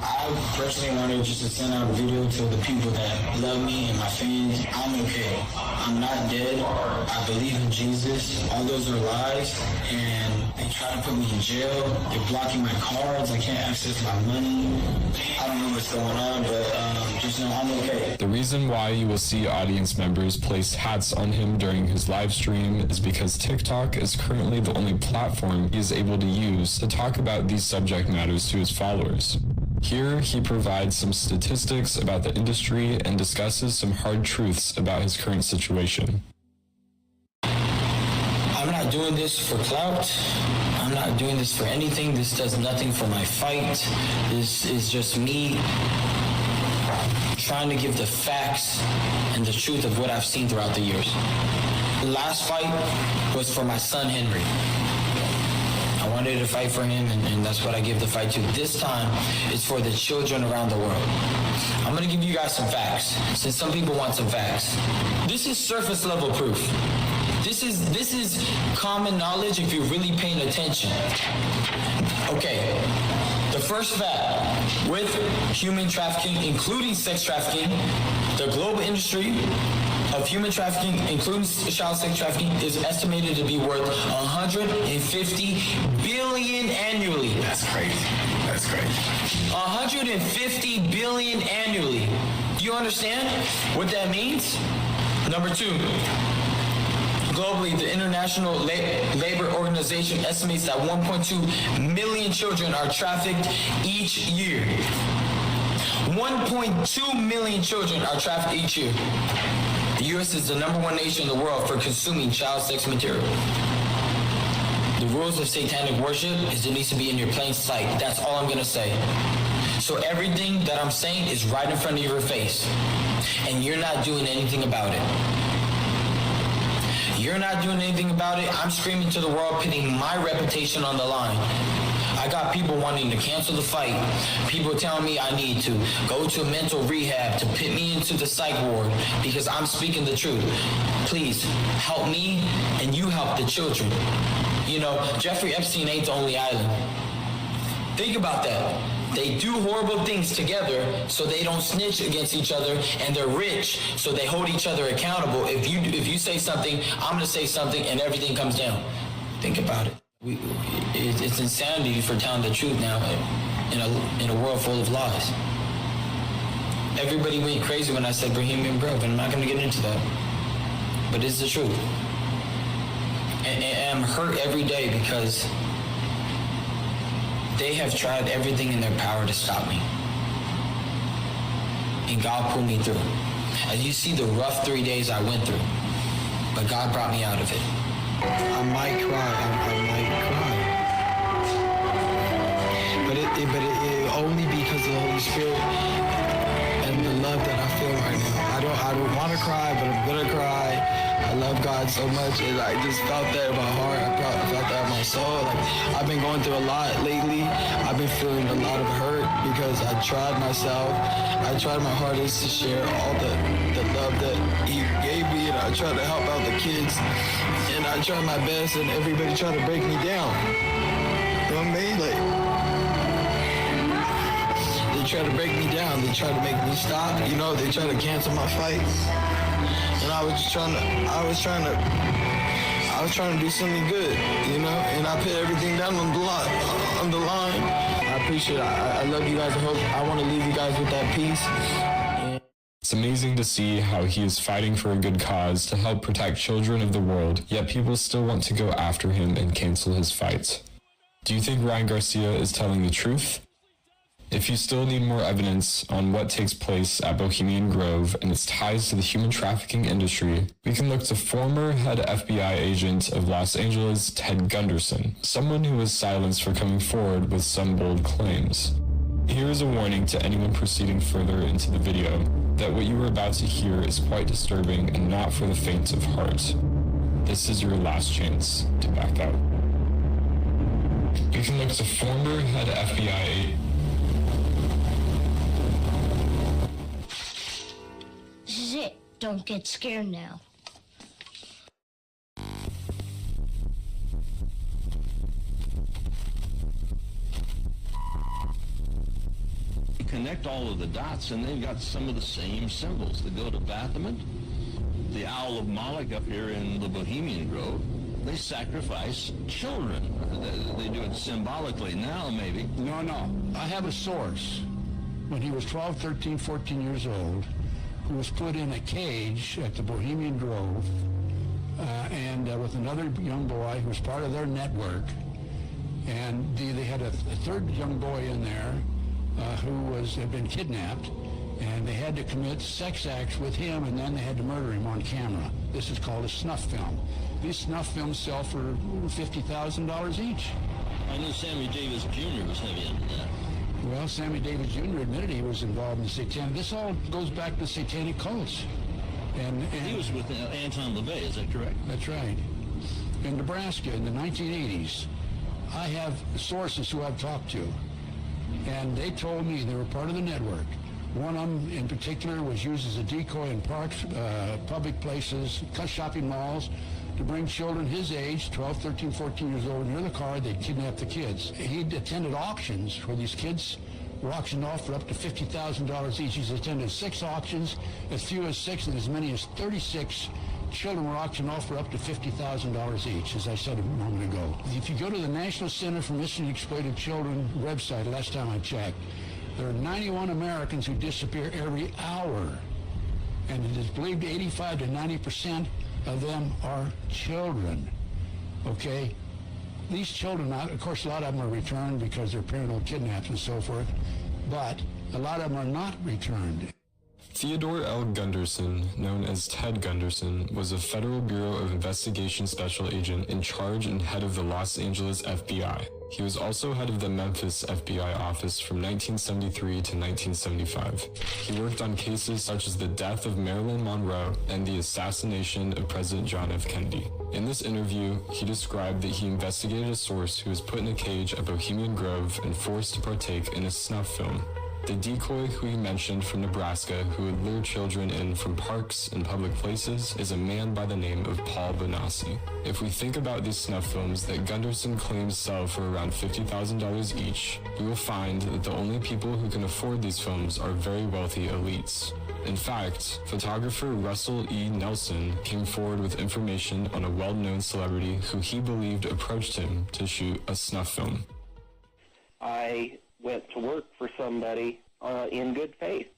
I personally wanted just to send out a video to the people that love me and my fans. I'm okay. I'm not dead. I believe in Jesus. All those are lies. And they try to put me in jail. They're blocking my cards. I can't access my money. I don't know what's going on, but just know I'm okay. The reason why you will see audience members place hats on him during his live stream is because TikTok is currently the only platform he is able to use to talk about these subject matters to his followers. Here, he provides some statistics about the industry and discusses some hard truths about his current situation. I'm not doing this for clout. I'm not doing this for anything. This does nothing for my fight. This is just me trying to give the facts and the truth of what I've seen throughout the years. The last fight was for my son, Henry. I wanted to fight for him, and that's what I give the fight to. This time, it's for the children around the world. I'm gonna give you guys some facts, since some people want some facts. This is surface level proof. This is common knowledge if you're really paying attention. Okay, the first fact, with human trafficking, including sex trafficking, the global industry of human trafficking, including child sex trafficking, is estimated to be worth $150 billion annually. That's crazy. That's crazy. $150 billion annually. Do you understand what that means? Number 2. Globally, the International Labor Organization estimates that 1.2 million children are trafficked each year. 1.2 million children are trafficked each year. The U.S. is the #1 nation in the world for consuming child sex material. The rules of satanic worship is it needs to be in your plain sight. That's all I'm going to say. So everything that I'm saying is right in front of your face. And you're not doing anything about it. You're not doing anything about it. I'm screaming to the world, putting my reputation on the line. I got people wanting to cancel the fight. People telling me I need to go to mental rehab to put me into the psych ward because I'm speaking the truth. Please help me and you help the children. You know, Jeffrey Epstein ain't the only island. Think about that. They do horrible things together so they don't snitch against each other, and they're rich so they hold each other accountable. If you say something, I'm going to say something, and everything comes down. Think about it. It's insanity for telling the truth now in a world full of lies. Everybody went crazy when I said Bohemian Grove, and I'm not going to get into that. But it's the truth. And I'm hurt every day because they have tried everything in their power to stop me. And God pulled me through. As you see the rough 3 days I went through, but God brought me out of it. I might cry, I might cry. But only because of the Holy Spirit and the love that I feel right now. I don't want to cry, but I'm gonna cry. I love God so much, and I just felt that in my heart. I felt that in my soul. Like, I've been going through a lot lately. I've been feeling a lot of hurt because I tried myself. I tried my hardest to share all the love that He gave me, and I tried to help out the kids, and I tried my best, and everybody tried to break me down. You know what I mean? Like, they tried to break me down. They tried to make me stop. You know, they tried to cancel my fight. And I was trying to do something good, you know, and I put everything down on the line. I appreciate it. I love you guys. I want to leave you guys with that peace. It's amazing to see how he is fighting for a good cause to help protect children of the world, yet people still want to go after him and cancel his fights. Do you think Ryan Garcia is telling the truth? If you still need more evidence on what takes place at Bohemian Grove and its ties to the human trafficking industry, we can look to former head FBI agent of Los Angeles, 𝗘𝗡𝗧𝗘𝗡𝗧, someone who was silenced for coming forward with some bold claims. Here is a warning to anyone proceeding further into the video that what you are about to hear is quite disturbing and not for the faint of heart. This is your last chance to back out. You can look to former head FBI agent. This is it. Don't get scared now. You connect all of the dots, and they've got some of the same symbols that go to Baphomet, the Owl of Moloch up here in the Bohemian Grove. They sacrifice children. They do it symbolically now, maybe. No. I have a source. When he was 12, 13, 14 years old, who was put in a cage at the Bohemian Grove, and with another young boy who was part of their network. And they had a third young boy in there who had been kidnapped, and they had to commit sex acts with him, and then they had to murder him on camera. This is called a snuff film. These snuff films sell for $50,000 each. I knew Sammy Davis Jr. was heavy into that. Well, Sammy Davis Jr. admitted he was involved in the satanic. This all goes back to satanic cults. And he was with Anton LaVey, is that correct? That's right. In Nebraska in the 1980s, I have sources who I've talked to, and they told me they were part of the network. One of them in particular was used as a decoy in parks, public places, shopping malls, to bring children his age, 12, 13, 14 years old, near the car. They'd kidnap the kids. He'd attended auctions where these kids were auctioned off for up to $50,000 each. He's attended 6 auctions, as few as 6, and as many as 36 children were auctioned off for up to $50,000 each, as I said a moment ago. If you go to the National Center for Missing and Exploited Children website, last time I checked, there are 91 Americans who disappear every hour, and it is believed 85 to 90% of them are children, okay? These children, of course, a lot of them are returned because their parents were kidnapped and so forth, but a lot of them are not returned. Theodore L. Gunderson, known as 𝗘𝗡𝗧𝗘𝗡𝗧, was a Federal Bureau of Investigation special agent in charge and head of the Los Angeles FBI. He was also head of the Memphis FBI office from 1973 to 1975. He worked on cases such as the death of Marilyn Monroe and the assassination of President John F. Kennedy. In this interview, he described that he investigated a source who was put in a cage at Bohemian Grove and forced to partake in a snuff film. The decoy who he mentioned from Nebraska, who would lure children in from parks and public places, is a man by the name of Paul Bonacci. If we think about these snuff films that Gunderson claims sell for around $50,000 each, we will find that the only people who can afford these films are very wealthy elites. In fact, photographer Russell E. Nelson came forward with information on a well-known celebrity who he believed approached him to shoot a snuff film. I went to work for somebody in good faith,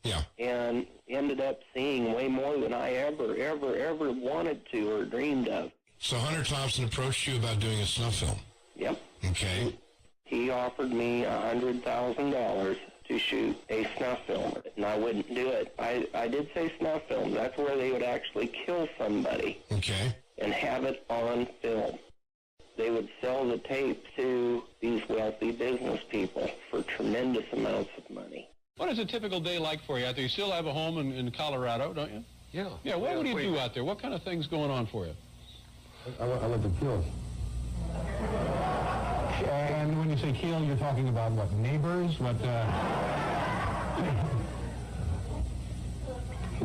and ended up seeing way more than I ever wanted to or dreamed of. So Hunter Thompson approached you about doing a snuff film? Yep. Okay. He offered me $100,000 to shoot a snuff film, and I wouldn't do it. I did say snuff film. That's where they would actually kill somebody. Okay. And have it on film. They would sell the tape to these wealthy business people for tremendous amounts of money. What is a typical day like for you out there? You still have a home in Colorado, don't you? Yeah. Yeah, what do you do out there? What kind of things going on for you? I like to kill. And when you say kill, you're talking about what, neighbors? What, You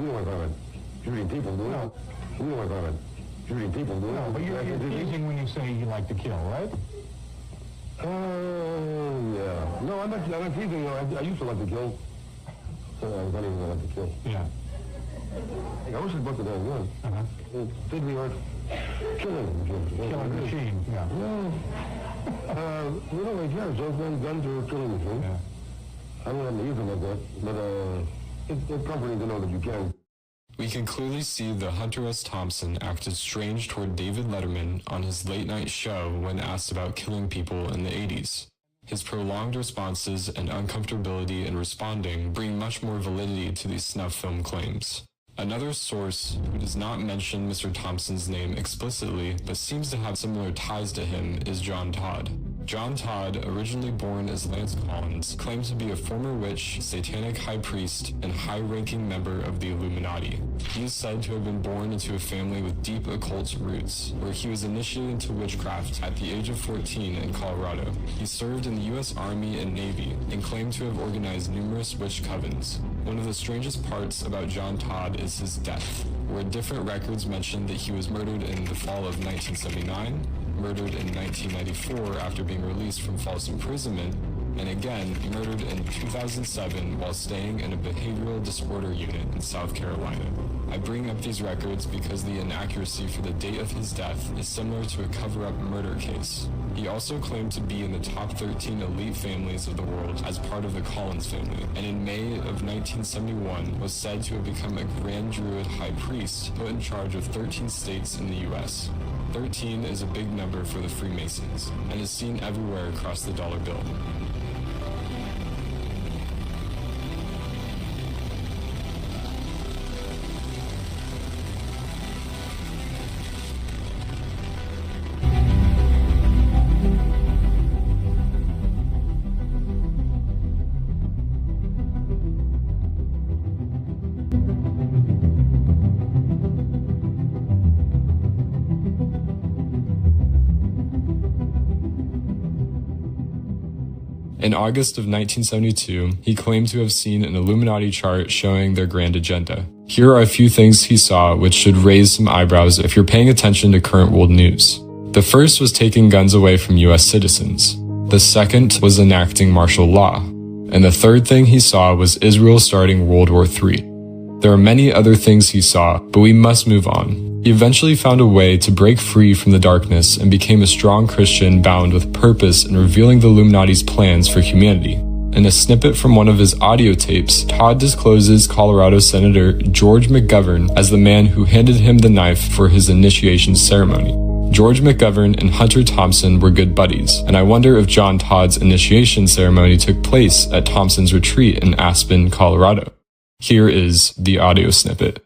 know what I'm talking about. Shooting people, do No. You know what I'm talking about. Shooting people, do No, but you're teasing when you say you like to kill, right? Yeah. No, I'm not teasing. I used to like to kill. I don't even like to kill. Yeah. I wish I bought the damn gun. Did New York killing machine. Killing machine, yeah. No. We don't really care. Those guns are killing machine. Yeah. I don't have to use them like that, but it's comforting to know that you can. We can clearly see that Hunter S. Thompson acted strange toward David Letterman on his late-night show when asked about killing people in the 80s. His prolonged responses and uncomfortability in responding bring much more validity to these snuff film claims. Another source who does not mention Mr. Thompson's name explicitly but seems to have similar ties to him is John Todd. John Todd, originally born as Lance Collins, claimed to be a former witch, satanic high priest, and high-ranking member of the Illuminati. He is said to have been born into a family with deep occult roots, where he was initiated into witchcraft at the age of 14 in Colorado. He served in the U.S. Army and Navy, and claimed to have organized numerous witch covens. One of the strangest parts about John Todd is his death, where different records mention that he was murdered in the fall of 1979, murdered in 1994 after being released from false imprisonment, and again murdered in 2007 while staying in a behavioral disorder unit in South Carolina. I bring up these records because the inaccuracy for the date of his death is similar to a cover-up murder case. He also claimed to be in the top 13 elite families of the world as part of the Collins family, and in May of 1971 was said to have become a Grand Druid High Priest put in charge of 13 states in the U.S. 13 is a big number for the Freemasons, and is seen everywhere across the dollar bill. In August of 1972, he claimed to have seen an Illuminati chart showing their grand agenda. Here are a few things he saw which should raise some eyebrows if you're paying attention to current world news. The first was taking guns away from US citizens. The second was enacting martial law. And the third thing he saw was Israel starting World War III. There are many other things he saw, but we must move on. He eventually found a way to break free from the darkness and became a strong Christian bound with purpose in revealing the Illuminati's plans for humanity. In a snippet from one of his audio tapes, Todd discloses Colorado Senator George McGovern as the man who handed him the knife for his initiation ceremony. George McGovern and Hunter Thompson were good buddies, and I wonder if John Todd's initiation ceremony took place at Thompson's retreat in Aspen, Colorado. Here is the audio snippet.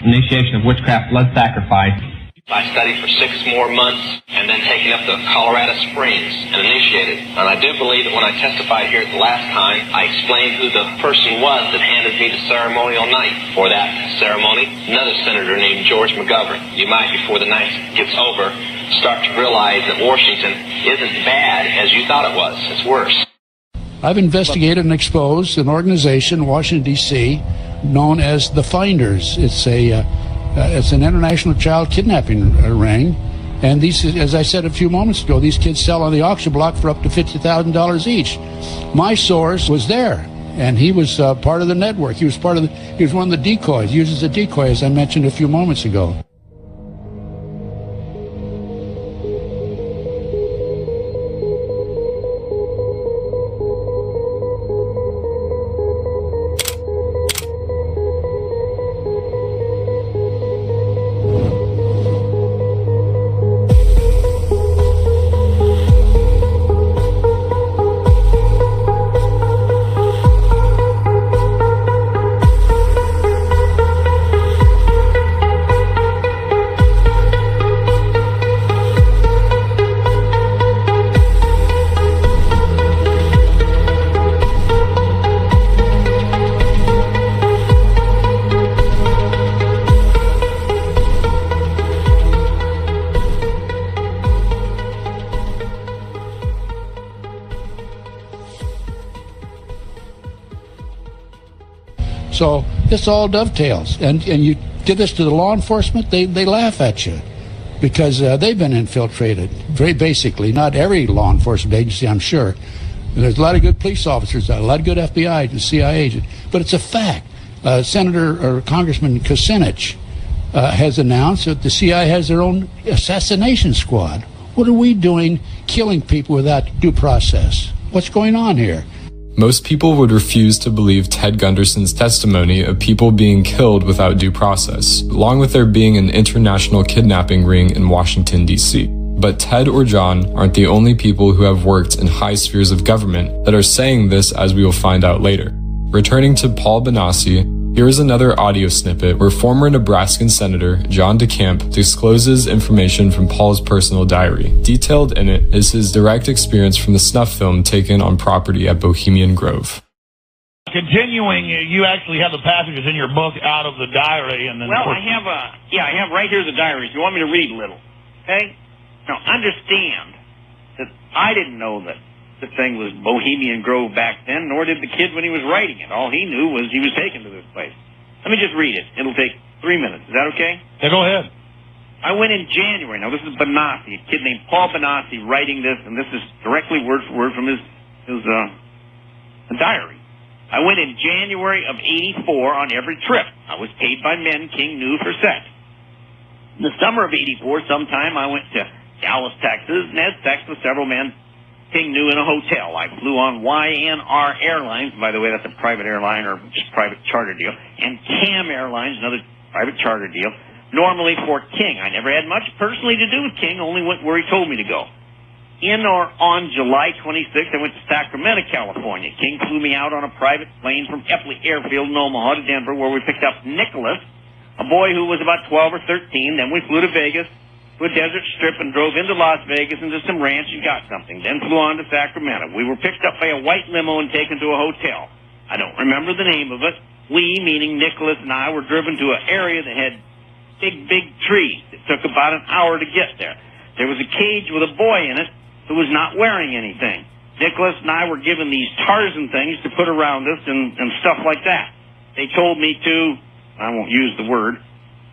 Initiation of witchcraft blood sacrifice. I studied for 6 more months and then taken up to Colorado Springs and initiated. And I do believe that when I testified here the last time, I explained who the person was that handed me the ceremonial knife for that ceremony. Another senator named George McGovern. You might, before the night gets over, start to realize that Washington isn't bad as you thought it was. It's worse. I've investigated and exposed an organization in Washington, D.C., known as the Finders. It's an international child kidnapping ring, and these, as I said a few moments ago, these kids sell on the auction block for up to $50,000 each. My source was there, and he was part of the network. He was one of the decoys. He uses a decoy, as I mentioned a few moments ago. So this all dovetails. And you did this to the law enforcement, they laugh at you because they've been infiltrated, very basically. Not every law enforcement agency, I'm sure. There's a lot of good police officers, a lot of good FBI and CIA agents, but it's a fact. Senator or Congressman Kucinich has announced that the CIA has their own assassination squad. What are we doing killing people without due process? What's going on here? Most people would refuse to believe Ted Gunderson's testimony of people being killed without due process, along with there being an international kidnapping ring in Washington, D.C. But Ted or John aren't the only people who have worked in high spheres of government that are saying this, as we will find out later. Returning to 𝗘𝗡𝗧𝗘𝗡𝗧, here is another audio snippet where former Nebraskan Senator John DeCamp discloses information from Paul's personal diary. Detailed in it is his direct experience from the snuff film taken on property at Bohemian Grove. Continuing, you actually have the passages in your book out of the diary, and then. Well, I have right here the diary. If you want me to read a little, okay? Now, understand that I didn't know that the thing was Bohemian Grove back then, nor did the kid when he was writing it. All he knew was he was taken to this place. Let me just read it. It'll take 3 minutes. Is that okay? Yeah, go ahead. I went in January. Now, this is 𝗘𝗧𝗧𝗘𝗡𝗧, a kid named Paul 𝗘𝗧𝗧𝗘𝗡 writing this, and this is directly word for word from his diary. I went in January of '84 on every trip. I was paid by men King knew for sex. In the summer of '84, sometime, I went to Dallas, Texas, and had sex with several men King knew in a hotel. I flew on YNR Airlines, by the way, that's a private airline or just private charter deal, and CAM Airlines, another private charter deal, normally for King. I never had much personally to do with King, only went where he told me to go. In or on July 26th, I went to Sacramento, California. King flew me out on a private plane from Eppley Airfield in Omaha to Denver, where we picked up Nicholas, a boy who was about 12 or 13. Then we flew to Vegas, to a desert strip, and drove into Las Vegas into some ranch and got something. Then flew on to Sacramento. We were picked up by a white limo and taken to a hotel. I don't remember the name of it. We, meaning Nicholas and I, were driven to an area that had big trees. It took about an hour to get there. There was a cage with a boy in it who was not wearing anything. Nicholas and I were given these Tarzan things to put around us and stuff like that. They told me to, I won't use the word,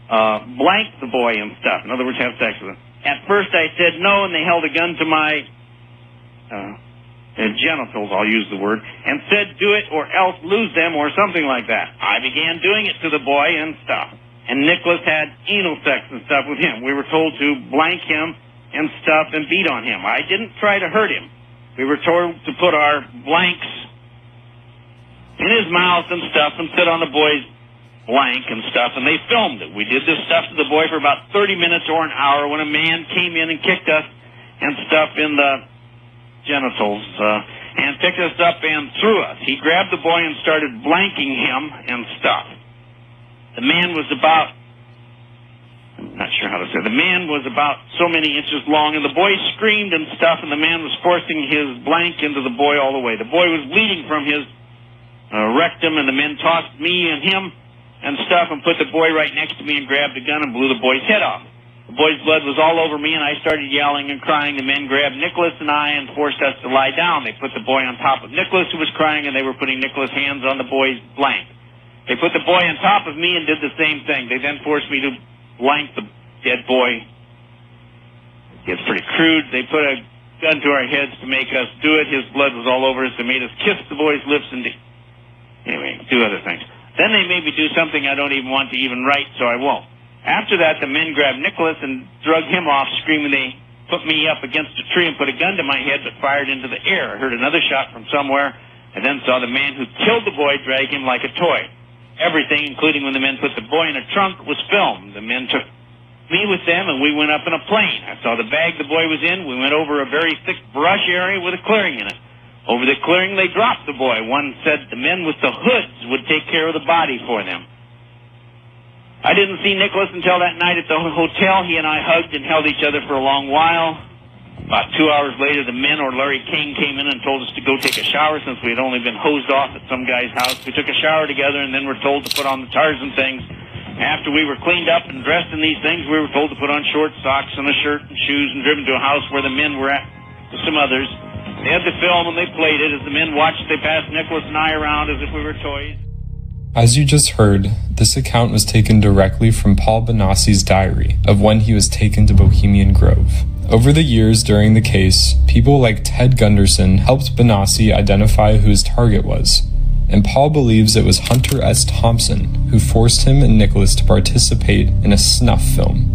blank the boy and stuff. In other words, have sex with him. At first I said no, and they held a gun to my genitals, I'll use the word, and said do it or else lose them or something like that. I began doing it to the boy and stuff. And Nicholas had anal sex and stuff with him. We were told to blank him and stuff and beat on him. I didn't try to hurt him. We were told to put our blanks in his mouth and stuff and sit on the boy's blank and stuff, and they filmed it. We did this stuff to the boy for about 30 minutes or an hour when a man came in and kicked us and stuff in the genitals and picked us up and threw us. He grabbed the boy and started blanking him and stuff. The man was about, I'm not sure how to say it. The man was about so many inches long, and the boy screamed and stuff, and the man was forcing his blank into the boy all the way. The boy was bleeding from his rectum, and the men tossed me and him and stuff and put the boy right next to me and grabbed a gun and blew the boy's head off. The boy's blood was all over me, and I started yelling and crying. The men grabbed Nicholas and I and forced us to lie down. They put the boy on top of Nicholas, who was crying, and they were putting Nicholas' hands on the boy's blank. They put the boy on top of me and did the same thing. They then forced me to blank the dead boy. It's pretty crude. They put a gun to our heads to make us do it. His blood was all over us. They made us kiss the boy's lips and anyway, do other things. Then they made me do something I don't even want to even write, so I won't. After that, the men grabbed Nicholas and drug him off, screaming they put me up against a tree and put a gun to my head, but fired into the air. I heard another shot from somewhere, and then saw the man who killed the boy drag him like a toy. Everything, including when the men put the boy in a trunk, was filmed. The men took me with them, and we went up in a plane. I saw the bag the boy was in. We went over a very thick brush area with a clearing in it. Over the clearing, they dropped the boy. One said the men with the hoods would take care of the body for them. I didn't see Nicholas until that night at the hotel. He and I hugged and held each other for a long while. About 2 hours later, the men or Larry King came in and told us to go take a shower since we had only been hosed off at some guy's house. We took a shower together and then were told to put on the Tarzan things. After we were cleaned up and dressed in these things, we were told to put on shorts, socks, and a shirt and shoes and driven to a house where the men were at with some others. They had the film and they played it. As the men watched, they passed Nicholas and I around as if we were toys. As you just heard, this account was taken directly from 𝗘𝗏𝗧𝗘𝗡𝗧's diary of when he was taken to Bohemian Grove. Over the years during the case, people like 𝗘𝗡𝗏𝗧𝗘𝗡𝗧 helped 𝗣𝗏𝗧𝗃 identify who his target was, and Paul believes it was Hunter S. Thompson who forced him and Nicholas to participate in a snuff film.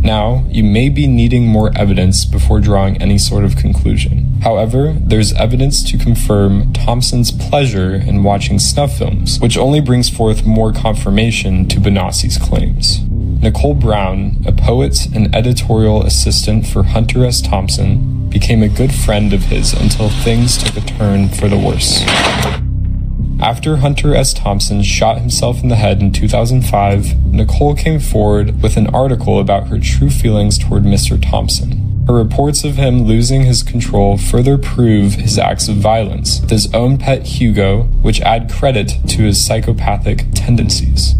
Now, you may be needing more evidence before drawing any sort of conclusion. However, there's evidence to confirm Thompson's pleasure in watching snuff films, which only brings forth more confirmation to 𝗣𝗏𝗧𝗃's claims. Nicole Brown, a poet and editorial assistant for Hunter S. Thompson, became a good friend of his until things took a turn for the worse. After Hunter S. Thompson shot himself in the head in 2005, Nicole came forward with an article about her true feelings toward Mr. Thompson. Her reports of him losing his control further prove his acts of violence with his own pet Hugo, which add credit to his psychopathic tendencies.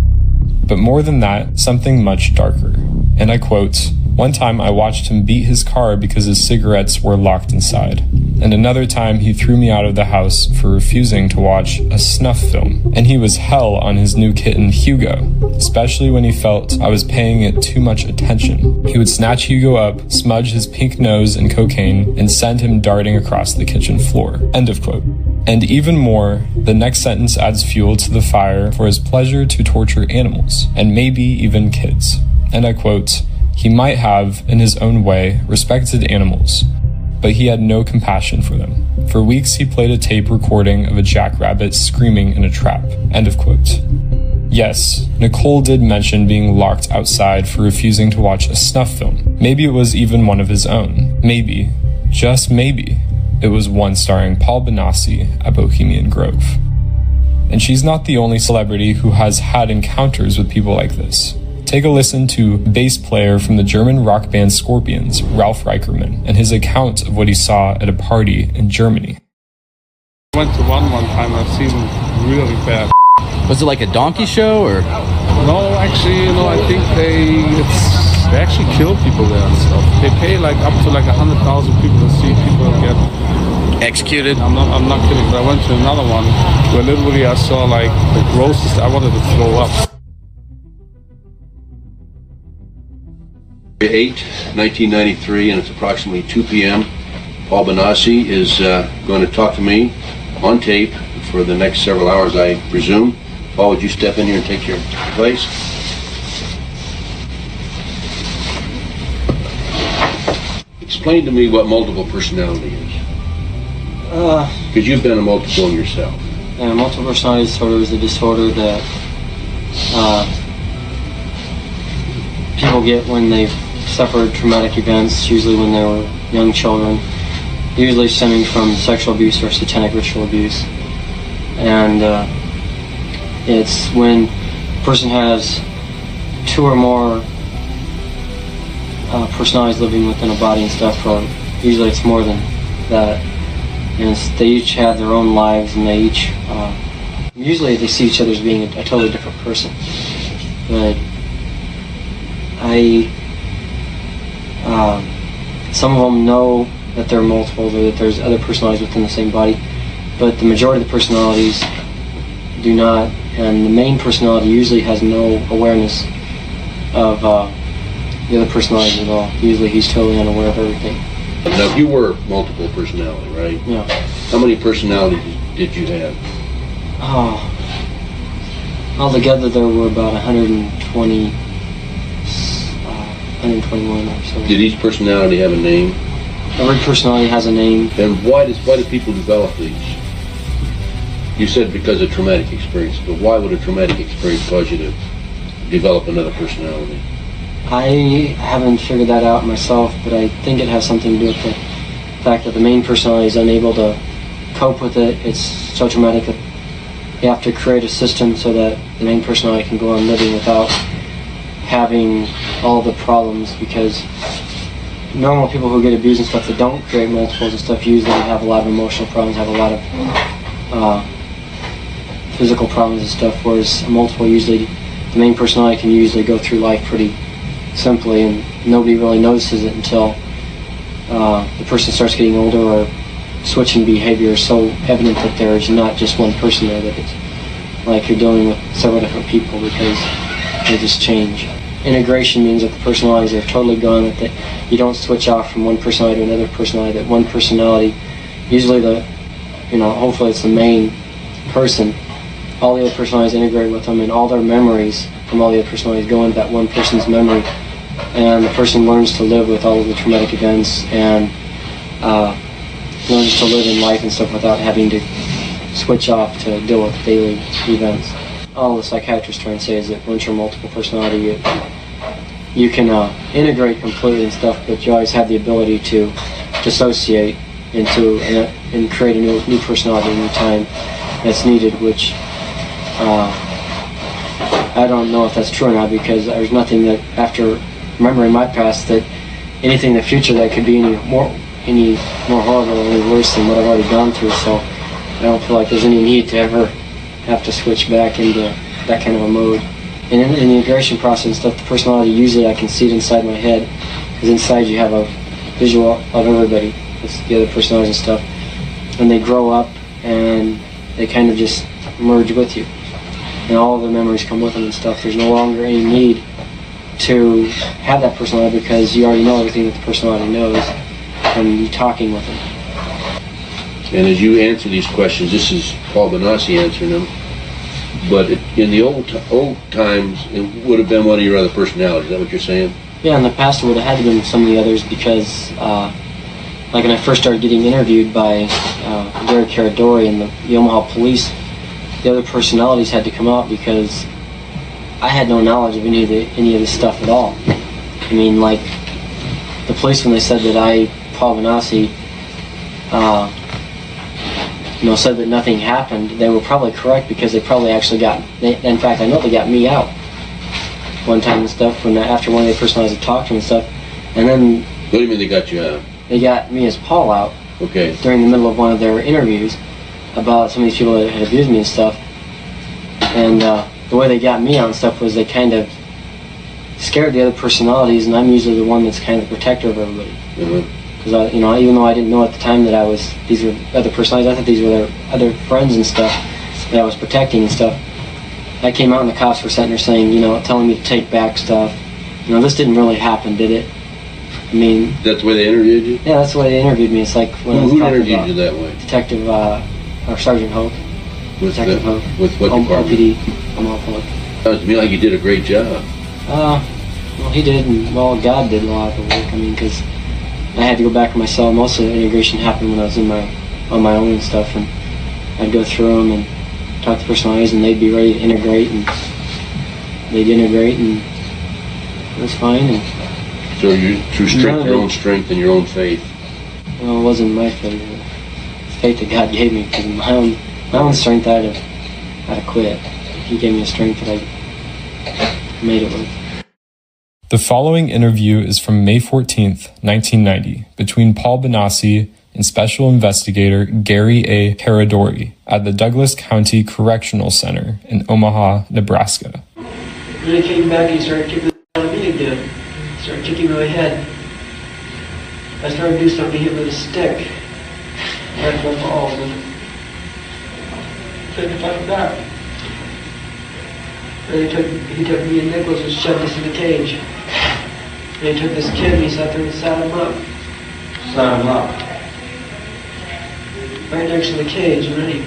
But more than that, something much darker. And I quote, "One time I watched him beat his car because his cigarettes were locked inside. And another time he threw me out of the house for refusing to watch a snuff film. And he was hell on his new kitten Hugo, especially when he felt I was paying it too much attention. He would snatch Hugo up, smudge his pink nose in cocaine, and send him darting across the kitchen floor." End of quote. And even more, the next sentence adds fuel to the fire for his pleasure to torture animals, and maybe even kids. And I quote, "He might have, in his own way, respected animals, but he had no compassion for them. For weeks he played a tape recording of a jackrabbit screaming in a trap." End of quote. Yes, Nicole did mention being locked outside for refusing to watch a snuff film. Maybe it was even one of his own. Maybe, just maybe, it was one starring 𝗘𝗏𝗧𝗃 at Bohemian Grove. And she's not the only celebrity who has had encounters with people like this. Take a listen to bass player from the German rock band Scorpions, Ralf Reicherman, and his account of what he saw at a party in Germany. I went to one time, I've seen really bad. Was it like a donkey show, or? No, actually, I think they actually kill people there and stuff. They pay like up to like 100,000 people to see people get executed. I'm not kidding, but I went to another one where literally I saw like the grossest, I wanted to throw up. 1993, and it's approximately 2 p.m. 𝗘𝗏𝗧𝗃 is going to talk to me on tape for the next several hours, I presume. Paul, would you step in here and take your place? Explain to me what multiple personality is. Because you've been a multiple yourself. Yeah, multiple personality disorder is a disorder that people get when they've suffered traumatic events, usually when they were young children, usually stemming from sexual abuse or satanic ritual abuse. And it's when a person has two or more personalities living within a body and stuff, or usually it's more than that. And they each have their own lives, and they each, usually they see each other as being a totally different person. But some of them know that they're multiple, or that there's other personalities within the same body, but the majority of the personalities do not, and the main personality usually has no awareness of the other personalities at all. Usually he's totally unaware of everything. Now, you were multiple personality, right? Yeah. How many personalities did you have? Oh, altogether there were about 121 or so. Did each personality have a name? Every personality has a name. And why do people develop these? You said because of traumatic experience, but why would a traumatic experience cause you to develop another personality? I haven't figured that out myself, but I think it has something to do with the fact that the main personality is unable to cope with it. It's so traumatic that you have to create a system so that the main personality can go on living without having all the problems, because normal people who get abused and stuff that don't create multiples and stuff usually have a lot of emotional problems, have a lot of physical problems and stuff, whereas a multiple usually, the main personality can usually go through life pretty simply, and nobody really notices it until the person starts getting older or switching behavior is so evident that there is not just one person there, that it's like you're dealing with several different people because they just change. Integration means that the personalities are totally gone, that you don't switch off from one personality to another personality, that one personality, usually hopefully it's the main person, all the other personalities integrate with them, and all their memories from all the other personalities go into that one person's memory, and the person learns to live with all of the traumatic events and learns to live in life and stuff without having to switch off to deal with daily events. All the psychiatrists try and say is that once you're multiple personality, you can integrate completely and stuff, but you always have the ability to dissociate into and create a new personality any time that's needed, which I don't know if that's true or not, because there's nothing that, after remembering my past, that anything in the future that could be any more horrible or any worse than what I've already gone through. So I don't feel like there's any need to ever have to switch back into that kind of a mode. And in the integration process and stuff, the personality, usually I can see it inside my head, because inside you have a visual of everybody, it's the other personalities and stuff, and they grow up and they kind of just merge with you, and all of the memories come with them and stuff. There's no longer any need to have that personality because you already know everything that the personality knows from you talking with them. And as you answer these questions, this is 𝗘𝗡𝗧𝗘𝗡𝗧 answering them, but in the old times, it would have been one of your other personalities. Is that what you're saying? Yeah, in the past it would have had to been some of the others, because like when I first started getting interviewed by 𝗘𝗡𝗧𝗘𝗥𝗣𝗢𝗦 and the Omaha police, the other personalities had to come out because I had no knowledge of any of this stuff at all. I mean, like the police, when they said that 𝗘𝗡𝗧𝗘𝗡𝗧 said that nothing happened, they were probably correct, because they probably actually in fact, I know they got me out one time and stuff, after one of the personalities had talked to me and stuff, and then... What do you mean they got you out? They got me as Paul out. Okay. During the middle of one of their interviews about some of these people that had abused me and stuff, and the way they got me out and stuff was they kind of scared the other personalities, and I'm usually the one that's kind of the protector of everybody. Because even though I didn't know at the time that these were other personalities, I thought these were their other friends and stuff that I was protecting and stuff. I came out and the cops were sitting there saying, telling me to take back stuff. This didn't really happen, did it? I mean... That's the way they interviewed you? Yeah, that's the way they interviewed me. It's like when I was Who interviewed you that way? Detective, or Sergeant Hope. Detective Hope. With what department? OPD. Omaha Public. Sounds to me like you did a great job. Well, he did, and God did a lot of the work. I mean, because I had to go back to my cell. Most of the integration happened when I was on my own and stuff, and I'd go through them and talk to personalities, and they'd be ready to integrate, and they'd integrate, and it was fine. And so you, through your own strength and your own faith? Well, it wasn't my faith. It was the faith that God gave me, because my own strength, I'd have quit. He gave me a strength that I made it with. The following interview is from May 14th, 1990, between 𝗘𝗡𝗧𝗘𝗡𝗧 and Special Investigator Gary A. Caradori at the Douglas County Correctional Center in Omaha, Nebraska. When I came back, he started kicking on me again. He started kicking my head. I started to do something to him with a stick. Right in my balls, and couldn't fight back. And he took me and Nicholas and shoved us in the cage. And he took this kid and he sat there and sat him up. Sat him up? Right next to the cage, right?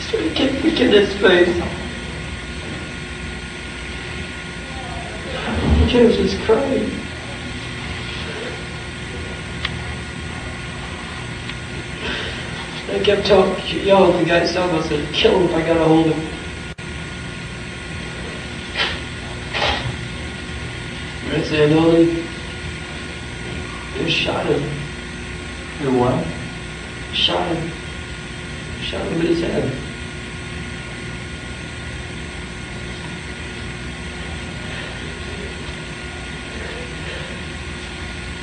Started kicking the kid in his face. The kid was just crying. I kept yelling at the guy selling us, I said, kill him if I got a hold of him. I said, no, they shot him. They what? Shot him. Shot him in his head.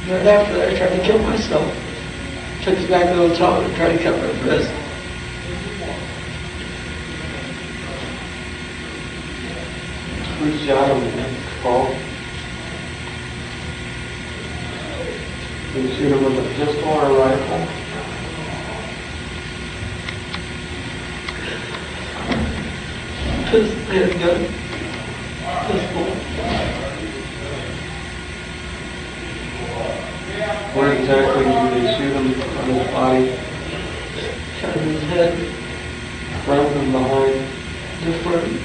Right after that, I tried to kill myself. Took us back to the hotel and tried to cut my wrist. Who shot him, Paul? Did you shoot him with a pistol or a rifle? Handgun. Pistol. Where exactly did they shoot him on his body? Shot in his head. Front and behind. Different.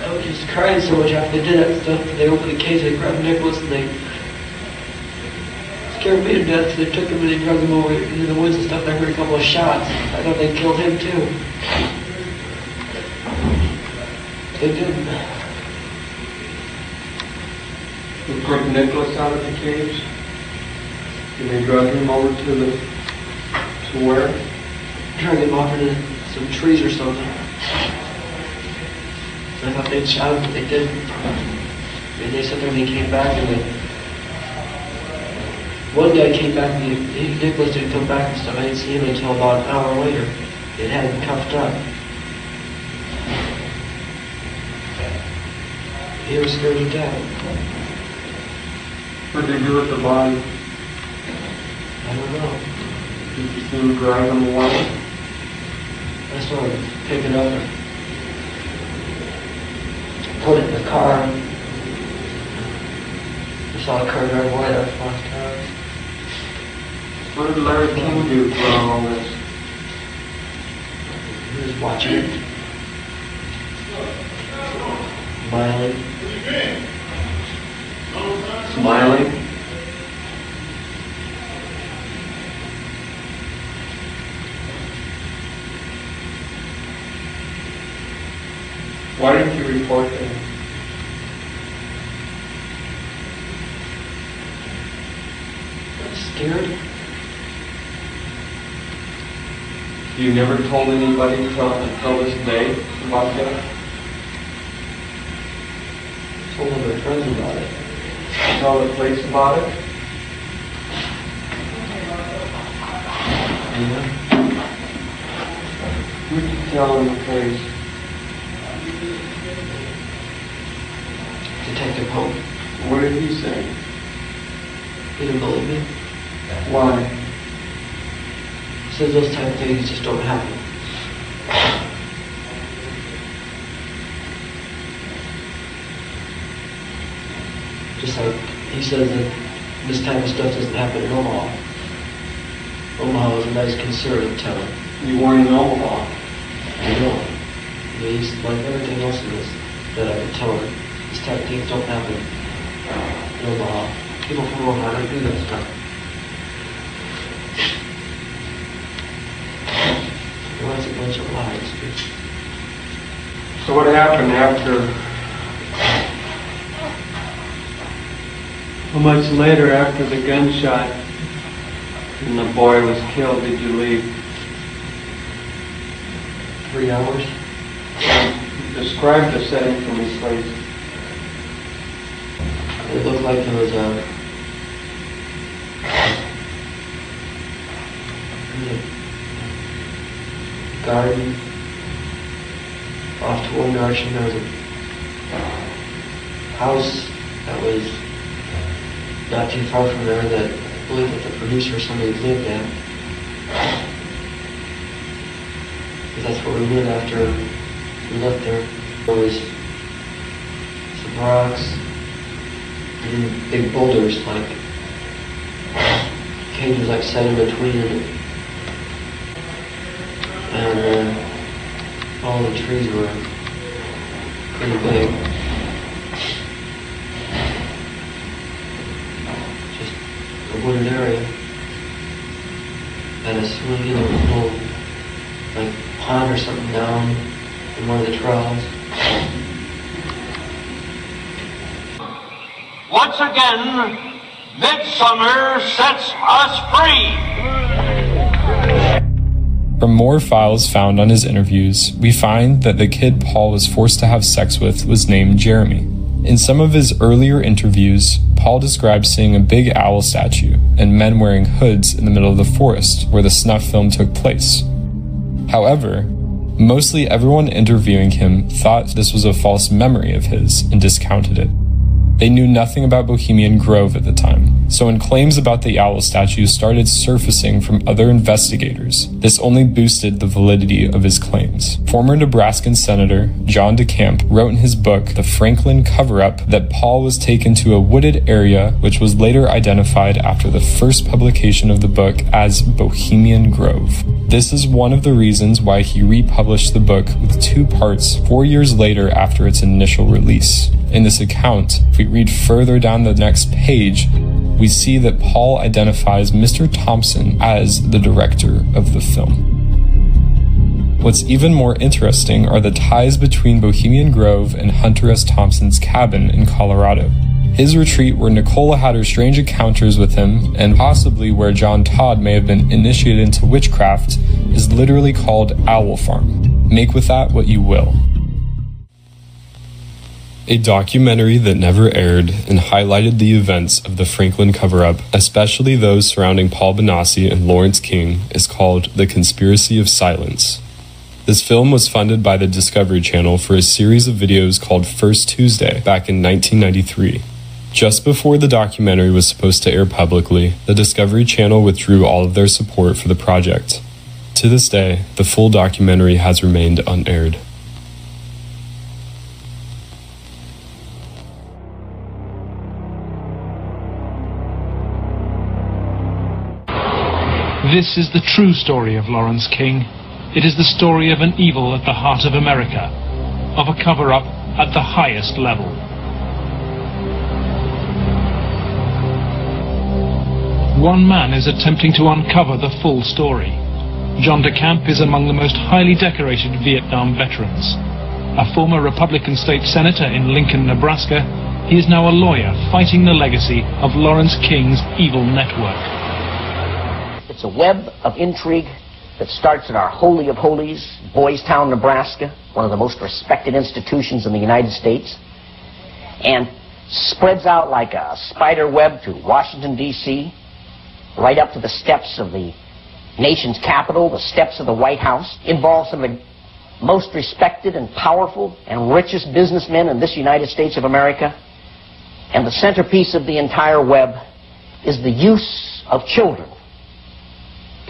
I was just crying so much after they did that stuff. They opened the case, they grabbed Nicholas, and they scared me to death. They took him and they drug him over into the woods and stuff. I heard a couple of shots. I thought they killed him too. They didn't. They took Nicholas out of the cage, and they drug him over to where? Drug him off into some trees or something. I thought they'd shot him, but they didn't. And they said when he came back, and one guy came back, and Nicholas didn't come back and stuff. I didn't see him until about an hour later. They had him cuffed up. He was scared to death. What did they do with the body? I don't know. Did you see him drag him away? I saw him pick it up and put it in the car. I saw the car drive away that last time. What did Larry King do for all this? He was watching it. Smiling. Smiling. Why didn't you report them? I'm scared. You never told anybody until this day about that? Told all their friends about it. Tell the police about it? Yeah. What did you tell them the police? Detective Hope. What did he say? He didn't believe me. Why? He says those type of things just don't happen. Just like he says that this type of stuff doesn't happen in Omaha. Omaha is a nice conservative town. You weren't in Omaha. I know. He's like everything else in this that I've been telling. This type of things don't happen in Omaha. People from Omaha don't do that stuff. Well, that's a bunch of lies, dude. So what happened after? How much later after the gunshot and the boy was killed did you leave? 3 hours. Describe the setting from his place. It looked like there was a garden off to one direction. There was a house that was not too far from there that I believe that the producer or somebody lived at. Because that's where we went after we left there. There was some rocks and big boulders, like cages like set in between it. And all the trees were pretty big. Just a wooded area. And a swing in a little like pond or something down in one of the trails. Once again, midsummer sets us free. From more files found on his interviews, we find that the kid Paul was forced to have sex with was named Jeremy. In some of his earlier interviews, Paul described seeing a big owl statue and men wearing hoods in the middle of the forest where the snuff film took place. However, mostly everyone interviewing him thought this was a false memory of his and discounted it. They knew nothing about Bohemian Grove at the time, so when claims about the owl statue started surfacing from other investigators, this only boosted the validity of his claims. Former Nebraskan Senator John DeCamp wrote in his book, The Franklin Cover-Up, that Paul was taken to a wooded area which was later identified after the first publication of the book as Bohemian Grove. This is one of the reasons why he republished the book with 2 parts 4 years later after its initial release. In this account, if we read further down the next page, we see that Paul identifies Mr. Thompson as the director of the film. What's even more interesting are the ties between Bohemian Grove and Hunter S. Thompson's cabin in Colorado. His retreat where Nicola had her strange encounters with him, and possibly where John Todd may have been initiated into witchcraft, is literally called Owl Farm. Make with that what you will. A documentary that never aired and highlighted the events of the Franklin cover-up, especially those surrounding Paul Benassi and Lawrence King, is called The Conspiracy of Silence. This film was funded by the Discovery Channel for a series of videos called First Tuesday back in 1993. Just before the documentary was supposed to air publicly, the Discovery Channel withdrew all of their support for the project. To this day, the full documentary has remained unaired. This is the true story of Lawrence King. It is the story of an evil at the heart of America, of a cover-up at the highest level. One man is attempting to uncover the full story. John DeCamp is among the most highly decorated Vietnam veterans. A former Republican state senator in Lincoln, Nebraska, he is now a lawyer fighting the legacy of Lawrence King's evil network. It's a web of intrigue that starts in our Holy of Holies, Boys Town, Nebraska, one of the most respected institutions in the United States, and spreads out like a spider web to Washington, D.C., right up to the steps of the nation's capital, the steps of the White House, involves some of the most respected and powerful and richest businessmen in this United States of America. And the centerpiece of the entire web is the use of children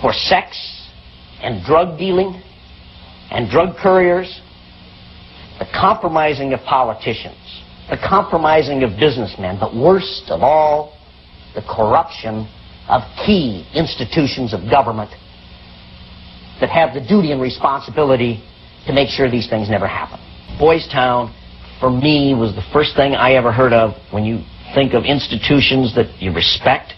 for sex and drug dealing and drug couriers, the compromising of politicians, the compromising of businessmen, but worst of all, the corruption of key institutions of government that have the duty and responsibility to make sure these things never happen. Boys Town, for me, was the first thing I ever heard of when you think of institutions that you respect.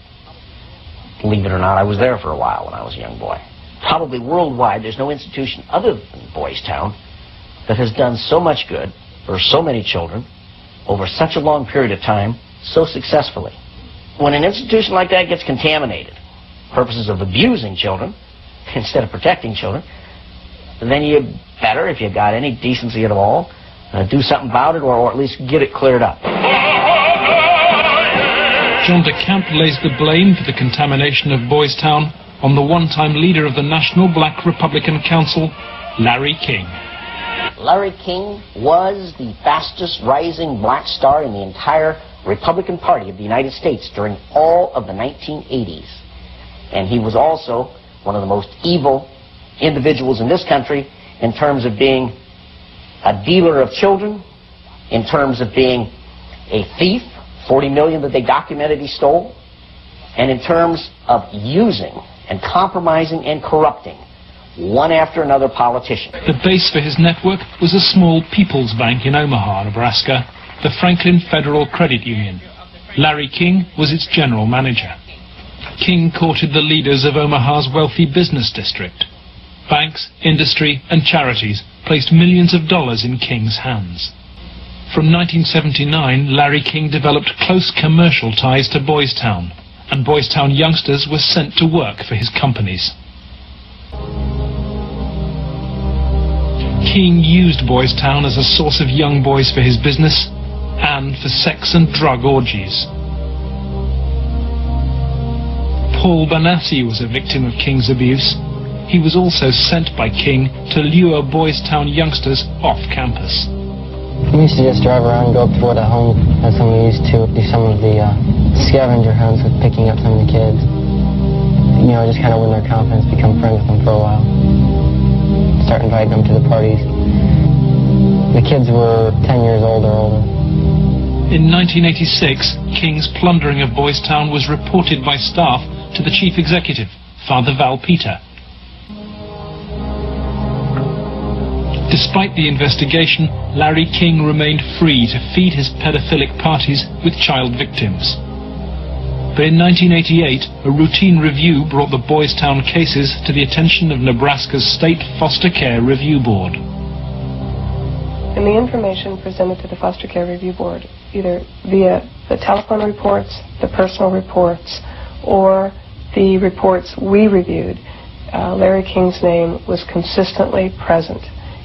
Believe it or not, I was there for a while when I was a young boy. Probably worldwide, there's no institution other than Boys Town that has done so much good for so many children over such a long period of time so successfully. When an institution like that gets contaminated, purposes of abusing children instead of protecting children, then you better, if you got any decency at all, do something about it or at least get it cleared up. John DeCamp lays the blame for the contamination of Boys Town on the one-time leader of the National Black Republican Council, Larry King. Larry King was the fastest rising black star in the entire Republican Party of the United States during all of the 1980s. And he was also one of the most evil individuals in this country in terms of being a dealer of children, in terms of being a thief, 40 million that they documented he stole, and in terms of using and compromising and corrupting one after another politician. The base for his network was a small People's Bank in Omaha, Nebraska, the Franklin Federal Credit Union. Larry King was its general manager. King courted the leaders of Omaha's wealthy business district. Banks, industry, and charities placed millions of dollars in King's hands. From 1979, Larry King developed close commercial ties to Boys Town, and Boys Town youngsters were sent to work for his companies. King used Boys Town as a source of young boys for his business, and for sex and drug orgies. 𝗘𝗡𝗧𝗘𝗡𝗧 was a victim of King's abuse. He was also sent by King to lure Boys Town youngsters off campus. We used to just drive around, go up toward a home, as we used to do some of the scavenger hunts with picking up some of the kids. You know, just kind of win their confidence, become friends with them for a while. Start inviting them to the parties. The kids were 10 years old or older. In 1986, King's plundering of Boys Town was reported by staff to the chief executive, Father 𝗣𝗨𝗥𝗣𝗦. Despite the investigation, Larry King remained free to feed his pedophilic parties with child victims. But in 1988, a routine review brought the Boys Town cases to the attention of Nebraska's State Foster Care Review Board. And the information presented to the Foster Care Review Board, either via the telephone reports, the personal reports, or the reports we reviewed, Larry King's name was consistently present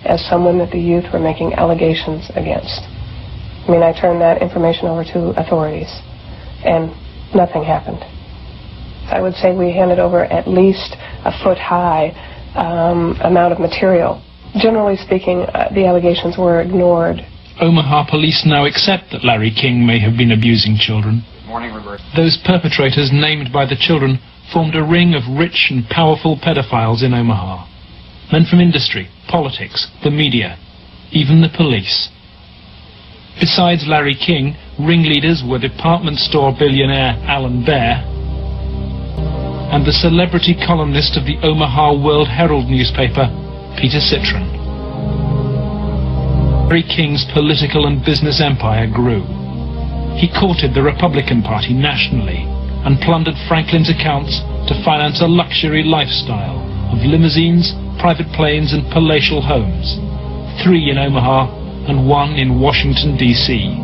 as someone that the youth were making allegations against. I mean, I turned that information over to authorities, and nothing happened. I would say we handed over at least a foot-high amount of material. Generally speaking, the allegations were ignored. Omaha police now accept that Larry King may have been abusing children. Morning, Robert. Those perpetrators named by the children formed a ring of rich and powerful pedophiles in Omaha. Men from industry, politics, the media, even the police. Besides Larry King, ringleaders were department store billionaire Alan Baer and the celebrity columnist of the Omaha World Herald newspaper, Peter Citron. Larry King's political and business empire grew. He courted the Republican Party nationally and plundered Franklin's accounts to finance a luxury lifestyle of limousines, private planes and palatial homes, 3 in Omaha and 1 in Washington, D.C.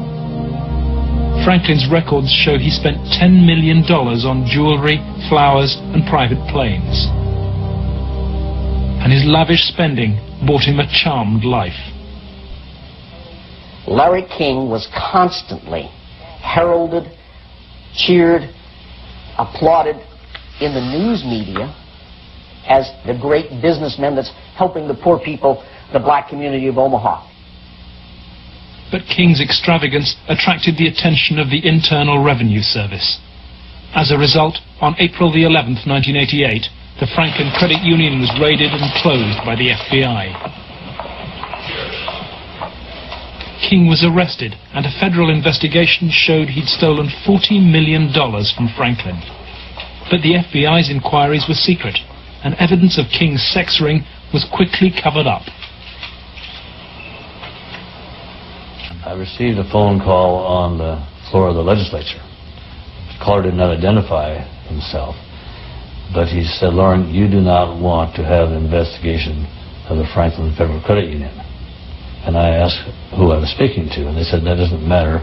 Franklin's records show he spent $10 million on jewelry, flowers and private planes. And his lavish spending bought him a charmed life. Larry King was constantly heralded, cheered, applauded in the news media as the great businessman that's helping the poor people, the black community of Omaha. But King's extravagance attracted the attention of the Internal Revenue Service. As a result, on April the 11th, 1988, the Franklin Credit Union was raided and closed by the FBI. King was arrested, and a federal investigation showed he'd stolen $40 million from Franklin. But the FBI's inquiries were secret, and evidence of King's sex ring was quickly covered up. I received a phone call on the floor of the legislature. The caller did not identify himself, but he said, "Lauren, you do not want to have an investigation of the Franklin Federal Credit Union." And I asked who I was speaking to, and they said, "That doesn't matter,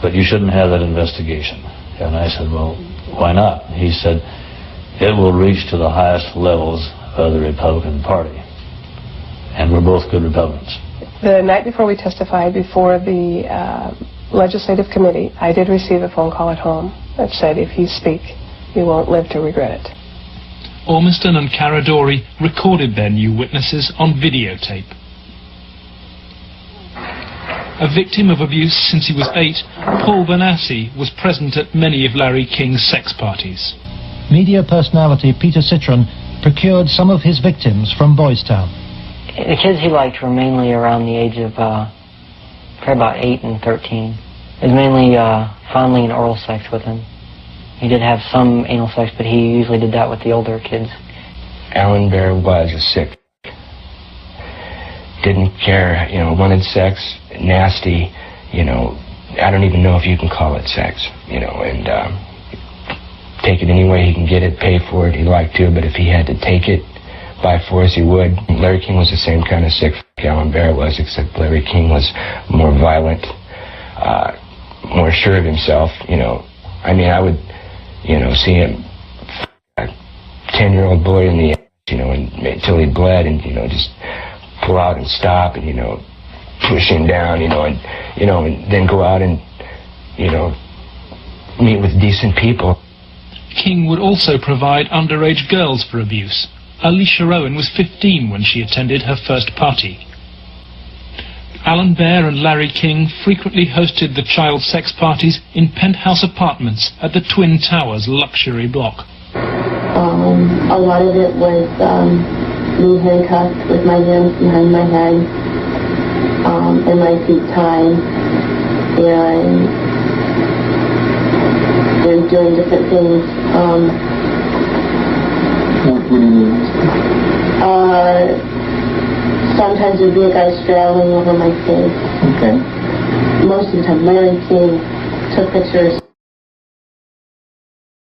but you shouldn't have that investigation." And I said, "Well, why not?" He said, "It will reach to the highest levels of the Republican Party, and we're both good Republicans." The night before we testified before the legislative committee, I did receive a phone call at home that said, "If you speak, you won't live to regret it." Ormiston and Caradori recorded their new witnesses on videotape. A victim of abuse since he was 8, 𝗘𝗡𝗧𝗘𝗡𝗧 was present at many of Larry King's sex parties. Media personality Peter Citron procured some of his victims from Boys Town. The kids he liked were mainly around the age of probably about 8 and 13. It was mainly fondling and oral sex with them. He did have some anal sex, but he usually did that with the older kids. Alan Baer was a sick. Didn't care, wanted sex, nasty, I don't even know if you can call it sex, and take it any way he can get it, pay for it, he liked to, but if he had to take it by force, he would. Larry King was the same kind of sick Alan Baer was, except Larry King was more violent, more sure of himself, I would, see him, a 10-year-old boy in the, until he bled and, just pull out and stop and, push him down, and then go out and, meet with decent people. King would also provide underage girls for abuse. Alicia Owen was 15 when she attended her first party. Alan Baer and Larry King frequently hosted the child sex parties in penthouse apartments at the Twin Towers luxury block. A lot of it was me handcuffed with my hands behind my head and my feet tied, and doing different things. What do you mean? Sometimes there'd be a guy straddling over my face. Okay. Most of the time, Larry King took pictures